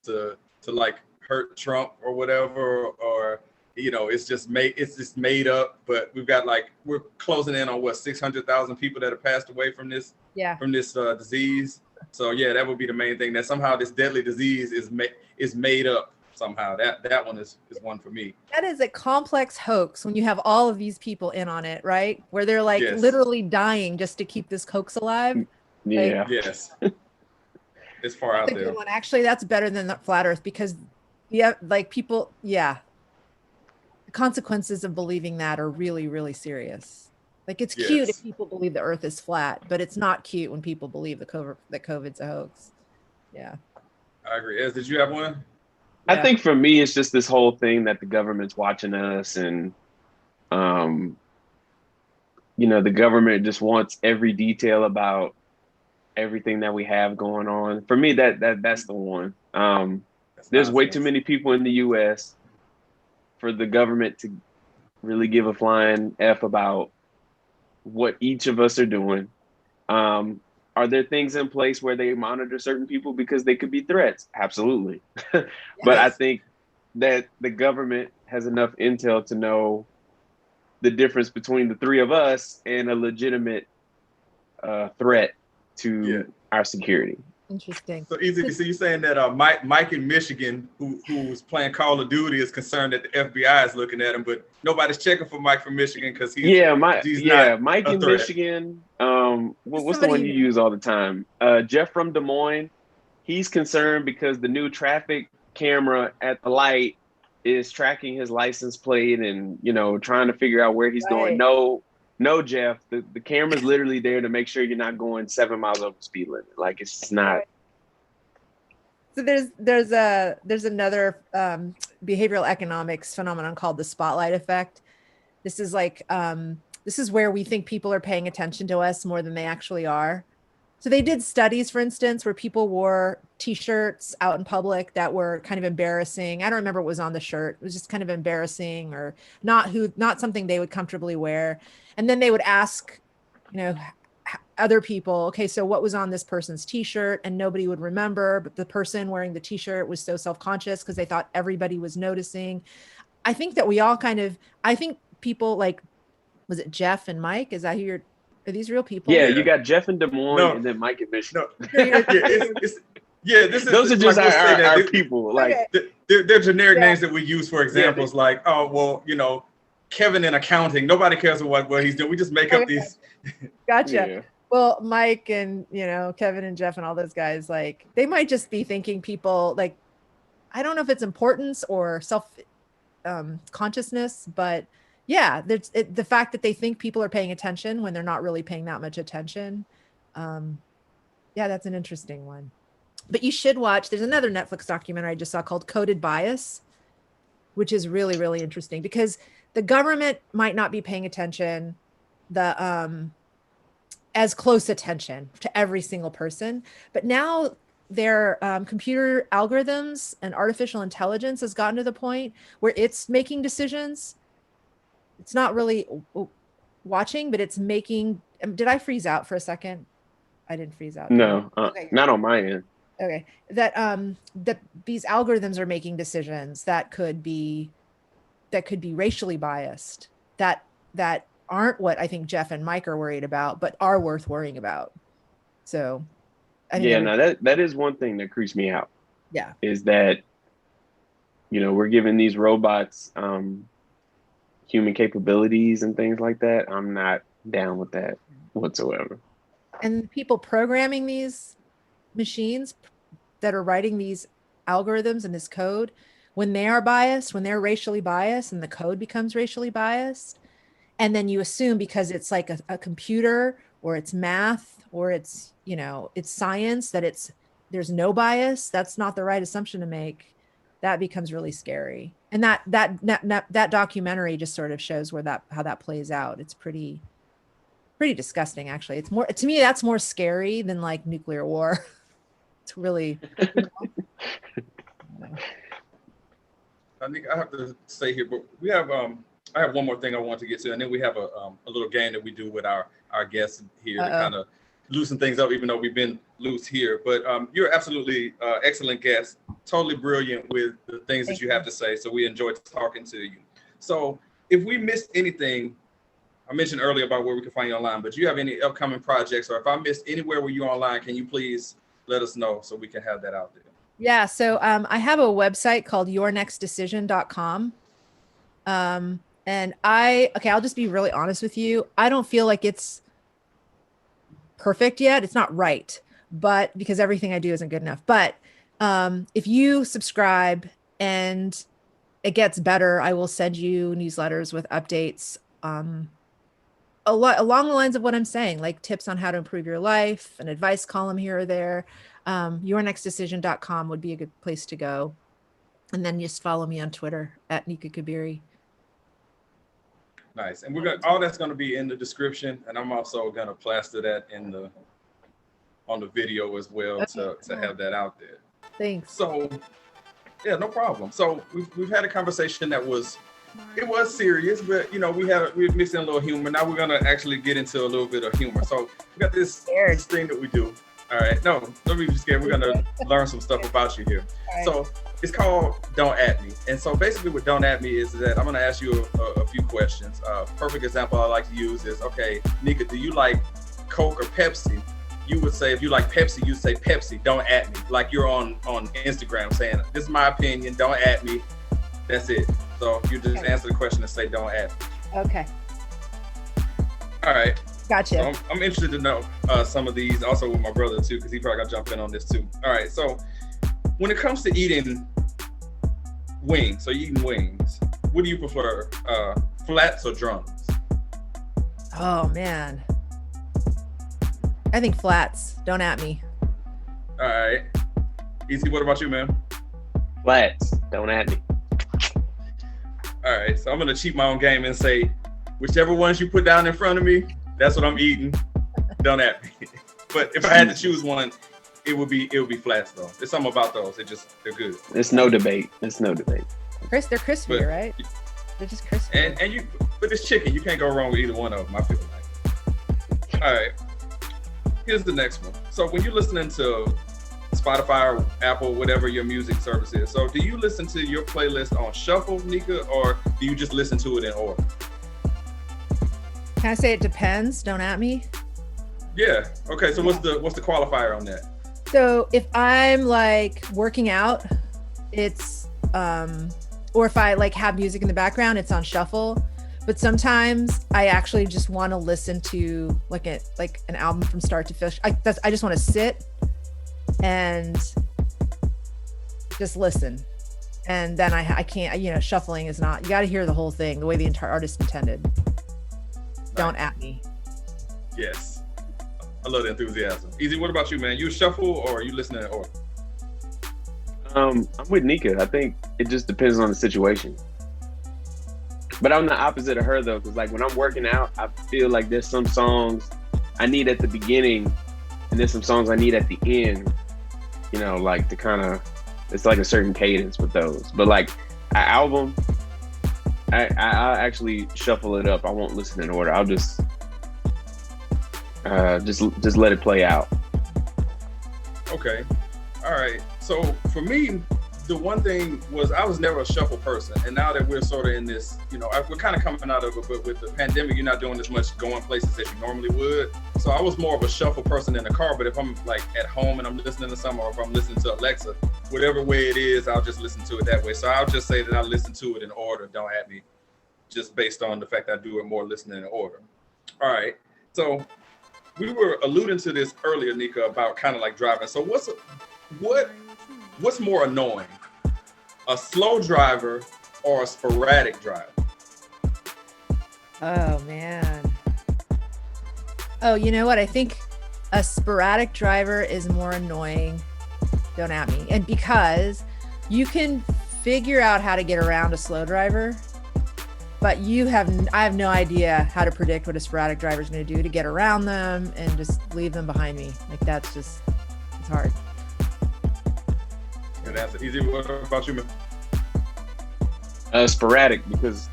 Speaker 2: to like hurt Trump or whatever, or it's just made up. But we've got we're closing in on 600,000 people that have passed away from this disease. So yeah, that would be the main thing, that somehow this deadly disease is made up somehow. That one is one for me.
Speaker 3: That is a complex hoax when you have all of these people in on it, right? Where they're
Speaker 2: Yes.
Speaker 3: literally dying just to keep this hoax alive.
Speaker 1: Yeah.
Speaker 2: Yes. It's far out there. Good
Speaker 3: one. Actually, that's better than the flat Earth, because people, the consequences of believing that are really, really serious. It's cute if people believe the Earth is flat, but it's not cute when people believe that COVID's a hoax. Yeah.
Speaker 2: I agree. Ez, did you have one?
Speaker 1: I think for me, it's just this whole thing that the government's watching us, and the government just wants every detail about everything that we have going on. For me, that's the one. There's way too many people in the U.S. for the government to really give a flying F about what each of us are doing. Are there things in place where they monitor certain people because they could be threats? Absolutely. But I think that the government has enough intel to know the difference between the three of us and a legitimate threat to our security.
Speaker 3: Interesting.
Speaker 2: So easy. So you're saying that Mike in Michigan, who's playing Call of Duty, is concerned that the FBI is looking at him, but nobody's checking for Mike from Michigan because Mike in
Speaker 1: Michigan. What's the one you use all the time? Jeff from Des Moines. He's concerned because the new traffic camera at the light is tracking his license plate and trying to figure out where he's going. No, Jeff, the camera's literally there to make sure you're not going 7 miles over the speed limit. It's not.
Speaker 3: So there's another behavioral economics phenomenon called the spotlight effect. This is this is where we think people are paying attention to us more than they actually are. So they did studies, for instance, where people wore T-shirts out in public that were kind of embarrassing. I don't remember what was on the shirt. It was just kind of embarrassing, or not something they would comfortably wear. And then they would ask, other people, okay, so what was on this person's T-shirt? And nobody would remember, but the person wearing the T-shirt was so self-conscious because they thought everybody was noticing. I think that we all I think people was it Jeff and Mike? Is that who are these real people?
Speaker 1: Yeah, you got Jeff in Des Moines and then Mike in Michigan.
Speaker 2: Those
Speaker 1: are just our people.
Speaker 2: They're generic names that we use for examples, Kevin in accounting. Nobody cares what he's doing. We just make up these.
Speaker 3: Gotcha. Yeah. Well, Mike and Kevin and Jeff and all those guys, they might just be thinking people I don't know if it's importance or self consciousness, but yeah, there's the fact that they think people are paying attention when they're not really paying that much attention. That's an interesting one. But you should watch, there's another Netflix documentary I just saw called Coded Bias, which is really, really interesting because the government might not be paying attention, as close attention to every single person, but now their computer algorithms and artificial intelligence has gotten to the point where it's making decisions. It's not really watching, but it's making. Did I freeze out for a second? I didn't freeze out.
Speaker 1: No, okay. Not on my end.
Speaker 3: Okay, that these algorithms are making decisions that could be racially biased. That aren't what I think Jeff and Mike are worried about, but are worth worrying about. So,
Speaker 1: that is one thing that creeps me out.
Speaker 3: Yeah,
Speaker 1: is that we're giving these robots human capabilities and things like that. I'm not down with that whatsoever.
Speaker 3: And the people programming these machines that are writing these algorithms and this code, when they are biased, when they're racially biased and the code becomes racially biased, and then you assume because it's a computer or it's math or it's it's science that there's no bias, that's not the right assumption to make. That becomes really scary. And that documentary just sort of shows how that plays out. It's pretty disgusting, actually. It's more, to me, that's more scary than nuclear war. It's really.
Speaker 2: I think I have to say here, but we have I have one more thing I want to get to, and then we have a little game that we do with our guests here to kind of loosen things up, even though we've been loose here. But you're absolutely excellent guest, totally brilliant with the things that you have to say. So we enjoyed talking to you. So if we missed anything, I mentioned earlier about where we can find you online, but do you have any upcoming projects, or if I missed anywhere where you're online, can you please let us know so we can have that out there?
Speaker 3: Yeah. So I have a website called yournextdecision.com. And I'll just be really honest with you. I don't feel like it's perfect yet. It's not right, but because everything I do isn't good enough. But if you subscribe and it gets better, I will send you newsletters with updates along the lines of what I'm saying, like tips on how to improve your life, an advice column here or there. Yournextdecision.com would be a good place to go. And then just follow me on Twitter at Nika Kabiri.
Speaker 2: Nice. And all that's gonna be in the description, and I'm also gonna plaster that on the video as well to have that out there.
Speaker 3: Thanks.
Speaker 2: So yeah, no problem. So we've had a conversation that was serious, but you know, we mixed in a little humor. Now we're gonna actually get into a little bit of humor. So we got this thing that we do. All right, no, don't be scared. We're gonna learn some stuff about you here. Right. So it's called Don't At Me. And so basically what Don't At Me is that I'm gonna ask you a few questions. Perfect example I like to use is, okay, Nika, do you like Coke or Pepsi? You would say, if you like Pepsi, you say Pepsi, don't at me. Like you're on Instagram saying, this is my opinion, don't at me. That's it. So you just answer the question and say, don't at me.
Speaker 3: Okay.
Speaker 2: All right.
Speaker 3: Gotcha.
Speaker 2: So I'm interested to know some of these, also with my brother too, because he probably got to jump in on this too. All right. So when it comes to eating wings, so eating wings, what do you prefer, flats or drums?
Speaker 3: Oh man. I think flats. Don't at me.
Speaker 2: All right. Easy, what about you, man?
Speaker 1: Flats. Don't at me.
Speaker 2: All right. So I'm going to cheat my own game and say, whichever ones you put down in front of me, that's what I'm eating. Don't at me. But if I had to choose one, it would be flats though. There's something about those. They're good.
Speaker 1: It's no debate. They're
Speaker 3: crispy, right? They're just crispy.
Speaker 2: But it's chicken. You can't go wrong with either one of them, I feel like. All right. Here's the next one. So when you're listening to Spotify or Apple, whatever your music service is, so do you listen to your playlist on shuffle, Nika, or do you just listen to it in order?
Speaker 3: Can I say it depends? Don't at me.
Speaker 2: Yeah. Okay. So what's the qualifier on that?
Speaker 3: So if I'm like working out, it's or if I like have music in the background, it's on shuffle. But sometimes I actually just want to listen to like an album from start to finish. I just want to sit and just listen. And then I can't, shuffling is not, you got to hear the whole thing the way the entire artist intended. Nice. Don't at me.
Speaker 2: Yes. I love the enthusiasm. Easy, what about you, man? You shuffle or are you listening in order?
Speaker 1: I'm with Nika. I think it just depends on the situation. But I'm the opposite of her though, because like when I'm working out, I feel like there's some songs I need at the beginning and there's some songs I need at the end, like to kind of, it's like a certain cadence with those. But like an album, I actually shuffle it up. I won't listen in order. I'll just let it play out. Okay.
Speaker 2: All right. So for me, the one thing was I was never a shuffle person. And now that we're sort of in this, we're kind of coming out of it, but with the pandemic, you're not doing as much going places as you normally would. So I was more of a shuffle person in the car, but if I'm like at home and I'm listening to something, or if I'm listening to Alexa, whatever way it is, I'll just listen to it that way. So I'll just say that I listen to it in order. Don't at me, just based on the fact I do it more listening in order. All right. So we were alluding to this earlier, Nika, about kind of like driving. So what's more annoying, a slow driver or a sporadic driver?
Speaker 3: Oh man. Oh, you know what? I think a sporadic driver is more annoying. Don't at me. And because you can figure out how to get around a slow driver, but I have no idea how to predict what a sporadic driver is going to do to get around them and just leave them behind me. Like it's hard.
Speaker 2: Good answer. Easy. What about you, man?
Speaker 1: Sporadic, because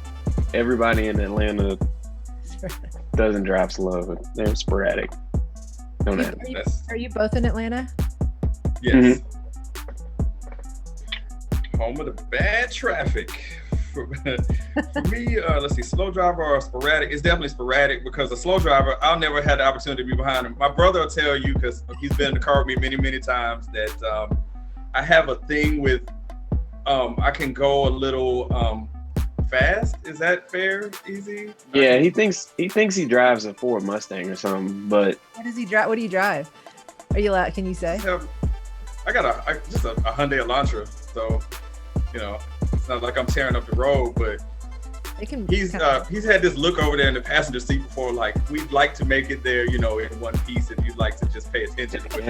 Speaker 1: everybody in Atlanta doesn't drive slow. They're sporadic. Don't have.
Speaker 3: Are you both in Atlanta?
Speaker 2: Yes. Home of the bad traffic. For me, let's see, slow driver or sporadic? It's definitely sporadic because a slow driver, I'll never had the opportunity to be behind him. My brother will tell you, because he's been in the car with me many, many times, that I have a thing with, I can go a little fast. Is that fair? Easy?
Speaker 1: Yeah, he thinks he drives a Ford Mustang or something, but
Speaker 3: What does he drive? What do you drive? Are you allowed? Can you say?
Speaker 2: I got just a Hyundai Elantra, so you know, it's not like I'm tearing up the road, but he's had this look over there in the passenger seat before, like, we'd like to make it there, you know, in one piece if you'd like to just pay attention to what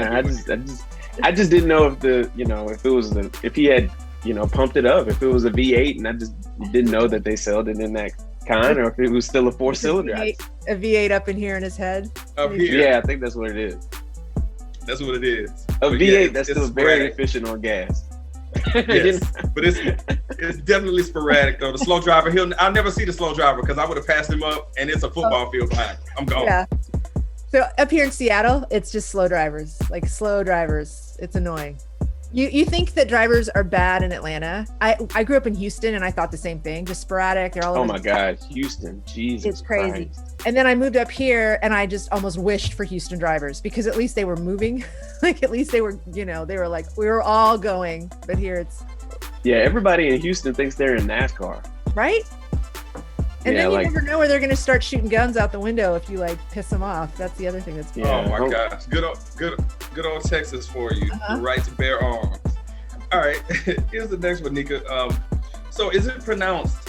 Speaker 1: I just didn't know if he had, you know, pumped it up, if it was a V8, and I just didn't know that they sold it in that kind, or if it was still a 4-cylinder.
Speaker 3: A V8 up in here in his head.
Speaker 2: Up here.
Speaker 1: Yeah, I think that's what it is.
Speaker 2: That's what it is.
Speaker 1: A V8 that's still very efficient on gas.
Speaker 2: Yes, but it's definitely sporadic though. The slow driver, I'll never see the slow driver because I would have passed him up, and it's a football field behind. I'm gone.
Speaker 3: Yeah. So up here in Seattle, it's just slow drivers. Like slow drivers, it's annoying. You think that drivers are bad in Atlanta? I grew up in Houston, and I thought the same thing. Just sporadic. They're all.
Speaker 1: Oh my God, Houston! Jesus,
Speaker 3: it's crazy.
Speaker 1: Christ.
Speaker 3: And then I moved up here, and I just almost wished for Houston drivers because at least they were moving. Like at least they were, you know, they were like we were all going. But here it's.
Speaker 1: Yeah, everybody in Houston thinks they're in NASCAR.
Speaker 3: Right. And
Speaker 1: yeah,
Speaker 3: then you never know where they're going to start shooting guns out the window if you like piss them off. That's the other thing that's.
Speaker 2: Yeah. Oh my gosh, good old Texas for you. The right to bear arms. All right, here's the next one, Nika. So is it pronounced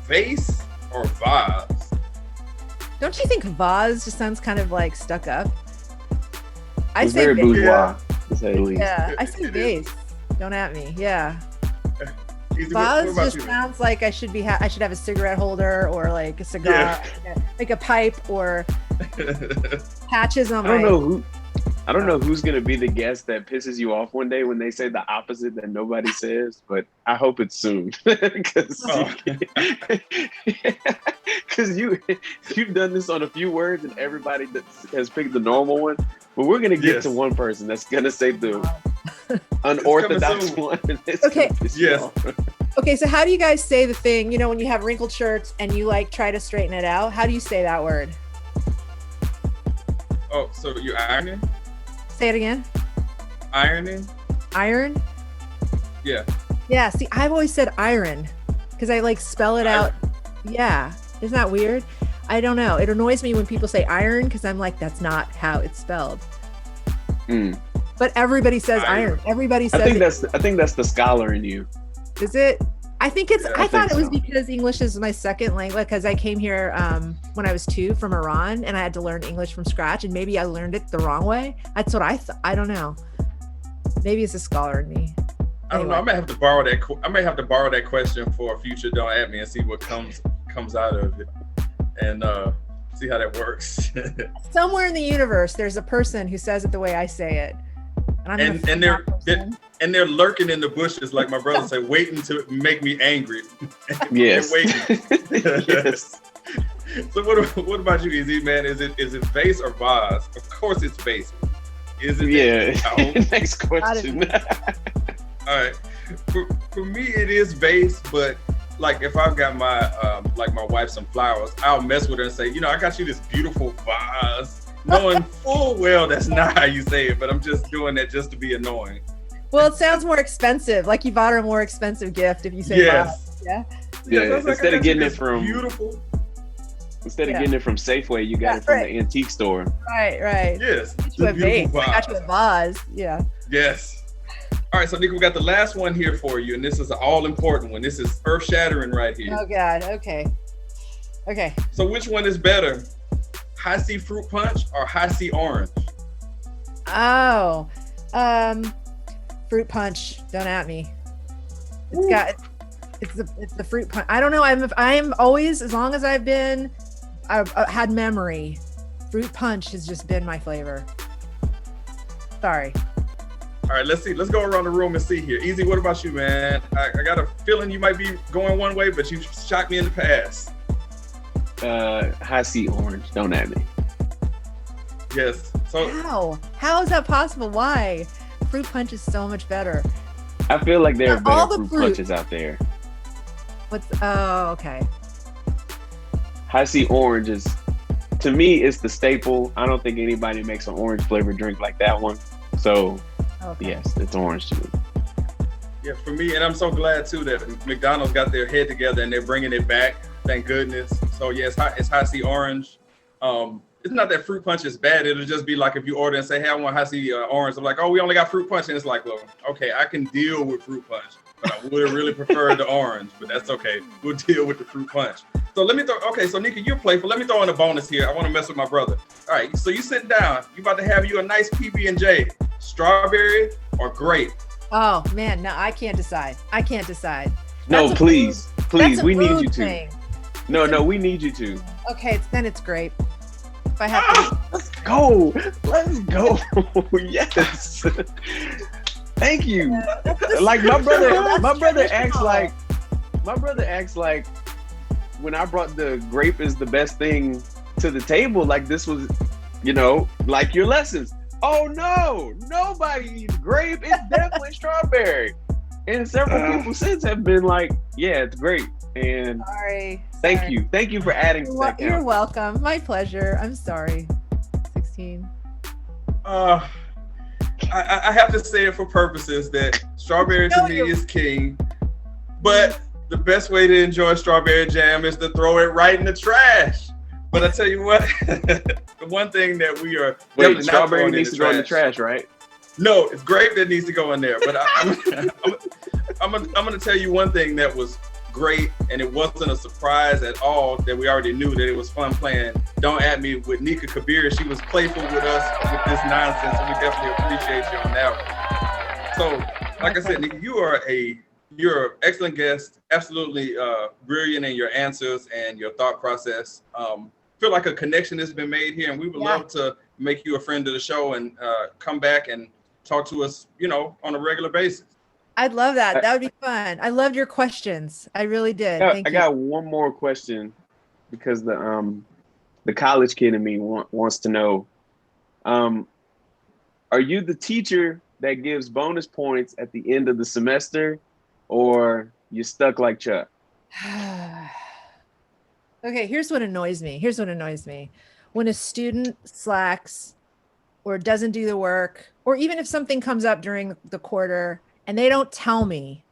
Speaker 2: vase or vase?
Speaker 3: Don't you think vase just sounds kind of like stuck up?
Speaker 1: It's very bourgeois, to say the least.
Speaker 3: Yeah, I say vase. Don't at me. Yeah.
Speaker 2: Vase
Speaker 3: just sounds like I should have a cigarette holder or like a cigar, like a pipe or patches on my.
Speaker 1: I don't know who's gonna be the guest that pisses you off one day when they say the opposite that nobody says, but I hope it's soon because you've done this on a few words and everybody that has picked the normal one, but we're gonna get to one person that's gonna say the unorthodox one.
Speaker 3: Okay.
Speaker 2: Yes.
Speaker 3: Okay, so how do you guys say the thing? You know, when you have wrinkled shirts and you like try to straighten it out, how do you say that word?
Speaker 2: Oh, so you're ironing?
Speaker 3: Say it again.
Speaker 2: Ironing?
Speaker 3: Iron?
Speaker 2: Yeah.
Speaker 3: Yeah, see, I've always said iron because I like spell it out. Yeah. Isn't that weird? I don't know. It annoys me when people say iron because I'm like, that's not how it's spelled. But everybody says iron. Everybody says
Speaker 1: I think that's the scholar in you.
Speaker 3: Is it? I think it's. I thought it was
Speaker 1: so.
Speaker 3: Because English is my second language. Because I came here when I was 2 from Iran, and I had to learn English from scratch. And maybe I learned it the wrong way. That's what I thought. I don't know. Maybe it's a scholar in me.
Speaker 2: I don't know. I may have to borrow that question for a future Don't At Me and see what comes out of it, and see how that works.
Speaker 3: Somewhere in the universe, there's a person who says it the way I say it,
Speaker 2: and they're lurking in the bushes, like my brother said, waiting to make me angry.
Speaker 1: Yes.
Speaker 2: Yes. So what about you, Easy man? Is it vase or vase? Of course it's vase. Is it?
Speaker 1: Yeah. Next question.
Speaker 2: All right. For me, it is vase, but like if I've got my like my wife some flowers, I'll mess with her and say, you know, I got you this beautiful vase, knowing full well that's not how you say it, but I'm just doing that just to be annoying.
Speaker 3: Well, it sounds more expensive. Like you bought her a more expensive gift if you say vase. Yeah.
Speaker 1: Yeah. Instead of getting it from
Speaker 2: beautiful.
Speaker 1: Instead of getting it from Safeway, you got it from the antique store.
Speaker 3: Right.
Speaker 2: Yes.
Speaker 3: I got you a vase. Yeah.
Speaker 2: Yes. All right, so Nika, we got the last one here for you, and this is an all-important one. This is earth-shattering right here.
Speaker 3: Oh God. Okay.
Speaker 2: So which one is better, high C fruit punch or high C orange?
Speaker 3: Oh, fruit punch. Don't at me. It's the fruit punch. I don't know. I'm always, as long as I've had memory, fruit punch has just been my flavor. Sorry.
Speaker 2: All right, let's see. Let's go around the room and see here. Easy, what about you, man? I got a feeling you might be going one way, but you shocked me in the past.
Speaker 1: High C orange. Don't at me.
Speaker 2: Yes. So
Speaker 3: how is that possible? Why? Fruit punch is so much better.
Speaker 1: I feel like there are
Speaker 3: All
Speaker 1: better
Speaker 3: the
Speaker 1: fruit punches out there.
Speaker 3: Okay.
Speaker 1: High C orange is, to me, it's the staple. I don't think anybody makes an orange flavored drink like that one. So, yes, it's orange to me.
Speaker 2: Yeah, for me, and I'm so glad too that McDonald's got their head together and they're bringing it back. Thank goodness. So yeah, it's High C orange. It's not that fruit punch is bad. It'll just be like if you order and say, "Hey, I want High C orange." I'm like, "Oh, we only got fruit punch," and it's like, "Well, okay, I can deal with fruit punch, but I would have really preferred the orange, but that's okay. We'll deal with the fruit punch." So let me throw. Okay, so Nika, you're playful. Let me throw in a bonus here. I want to mess with my brother. All right, so you sitting down. You about to have you a nice PB&J, strawberry or grape?
Speaker 3: Oh man, no, I can't decide.
Speaker 1: No, please, we need you to.
Speaker 3: Thing.
Speaker 1: No, we need you to.
Speaker 3: Okay, then it's grape. If I have to.
Speaker 1: Let's go. Yes. Thank you. Like my brother acts like when I brought the grape is the best thing to the table, like this was, like your lessons. Oh no, nobody eats grape. It's definitely strawberry. And several people since have been like, yeah, it's great. And thank you for adding to that.
Speaker 3: You're welcome. My pleasure. I'm sorry. 16.
Speaker 2: I have to say it for purposes that strawberry to me is king, but the best way to enjoy strawberry jam is to throw it right in the trash. But I tell you what, the one thing that we are definitely
Speaker 1: strawberry needs to go in the trash, right?
Speaker 2: No, it's grape that needs to go in there. But I'm gonna tell you one thing that was great, and it wasn't a surprise at all that we already knew that it was fun playing Don't At Me with Nika Kabiri. She was playful with us with this nonsense, and we definitely appreciate you on that one. So, like I said, Nika, you're an excellent guest, absolutely brilliant in your answers and your thought process. Feel like a connection has been made here, and we would love to make you a friend of the show and come back and talk to us, on a regular basis.
Speaker 3: I'd love that. That would be fun. I loved your questions. I really did. Thank you.
Speaker 1: I got one more question because the college kid in me wants to know, are you the teacher that gives bonus points at the end of the semester, or you stuck like Chuck?
Speaker 3: Okay, here's what annoys me. When a student slacks or doesn't do the work, or even if something comes up during the quarter and they don't tell me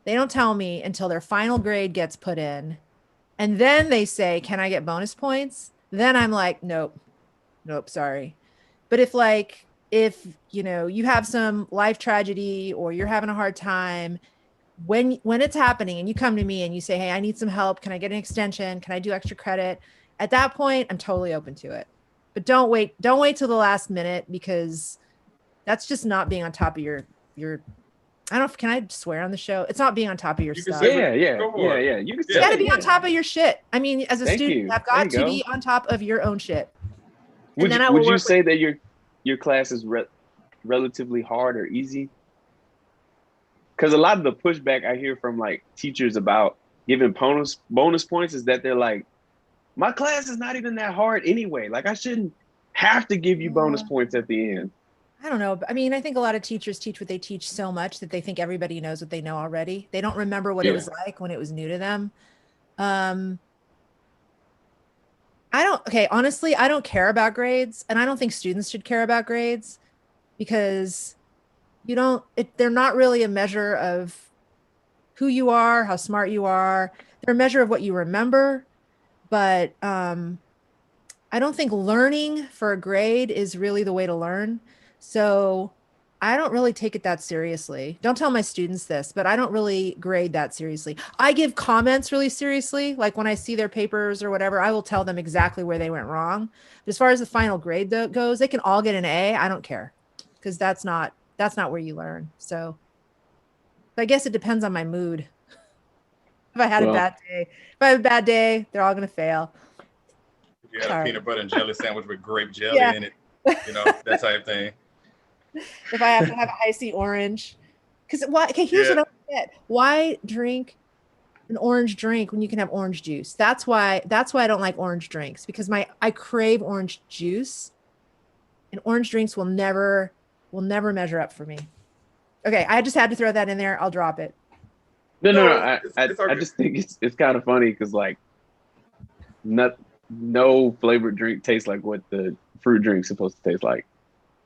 Speaker 3: until their final grade gets put in, and then they say, "Can I get bonus points?" Then I'm like, nope, sorry. But if you have some life tragedy or you're having a hard time, when it's happening and you come to me and you say, "Hey, I need some help. Can I get an extension? Can I do extra credit?" At that point, I'm totally open to it. But don't wait till the last minute, because that's just not being on top of your I don't know. Can I swear on the show? It's not being on top of your stuff.
Speaker 1: Yeah. You
Speaker 3: got to be on top of your shit. I mean, as a student, you have got to be on top of your own shit.
Speaker 1: Would you say that your class is relatively hard or easy? Because a lot of the pushback I hear from like teachers about giving bonus points is that they're like, my class is not even that hard anyway. Like, I shouldn't have to give you bonus points at the end.
Speaker 3: I don't know. I mean, I think a lot of teachers teach what they teach so much that they think everybody knows what they know already. They don't remember what it was like when it was new to them. Honestly, I don't care about grades, and I don't think students should care about grades, because they're not really a measure of who you are, how smart you are. They're a measure of what you remember. But I don't think learning for a grade is really the way to learn. So I don't really take it that seriously. Don't tell my students this, but I don't really grade that seriously. I give comments really seriously. Like when I see their papers or whatever, I will tell them exactly where they went wrong. But as far as the final grade goes, they can all get an A. I don't care, because that's not where you learn. So I guess it depends on my mood. If I had a bad day, they're all going to fail.
Speaker 2: If you had a peanut butter and jelly sandwich with grape jelly in it, that type of thing.
Speaker 3: If I have to have High C orange, because why? Okay, here's what I don't get. Why drink an orange drink when you can have orange juice. That's why I don't like orange drinks, because I crave orange juice, and orange drinks will never measure up for me. Okay, I just had to throw that in there. I'll drop it.
Speaker 1: No. I just think it's kind of funny because like no flavored drink tastes like what the fruit drink's supposed to taste like.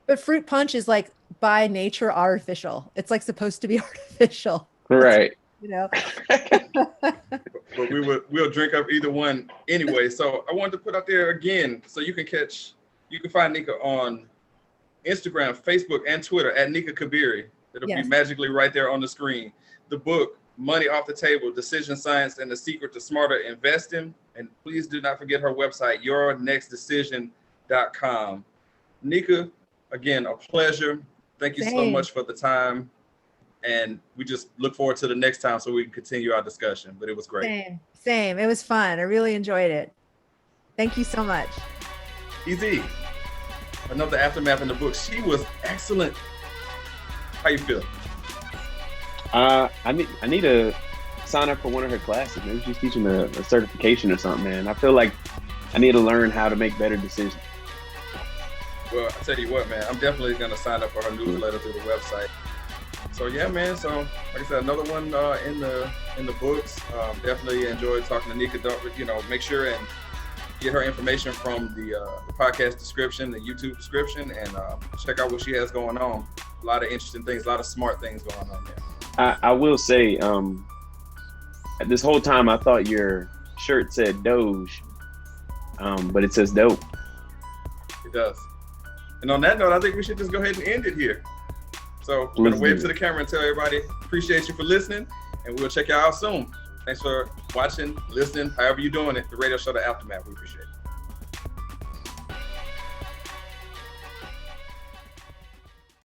Speaker 3: But fruit punch is like by nature artificial. It's like supposed to be artificial.
Speaker 1: Right.
Speaker 3: You know.
Speaker 2: But we'll drink up either one anyway. So I wanted to put out there again, so you can find Nika on Instagram, Facebook, and Twitter at Nika Kabiri. It'll be magically right there on the screen. The book, Money Off the Table, Decision Science and the Secret to Smarter Investing. And please do not forget her website, yournextdecision.com. Nika, again, a pleasure. Thank you so much for the time. And we just look forward to the next time so we can continue our discussion. But it was great.
Speaker 3: Same. It was fun. I really enjoyed it. Thank you so much.
Speaker 2: Easy. Another aftermath in the book. She was excellent. How you feel?
Speaker 1: I need to sign up for one of her classes. Maybe she's teaching a certification or something, man. I feel like I need to learn how to make better decisions.
Speaker 2: Well, I tell you what, man, I'm definitely gonna sign up for her newsletter through the website. So yeah, man. So like I said, another one in the books. Definitely enjoyed talking to Nika. Don't make sure and get her information from the podcast description, the YouTube description, and check out what she has going on. A lot of interesting things, a lot of smart things going on there.
Speaker 1: I will say, this whole time I thought your shirt said Doge, but it says dope.
Speaker 2: It does. And on that note, I think we should just go ahead and end it here. So we're gonna wave to the camera and tell everybody, appreciate you for listening, and we'll check you out soon. Thanks for watching, listening, however you're doing it. The radio show, The Aftermath. We appreciate it.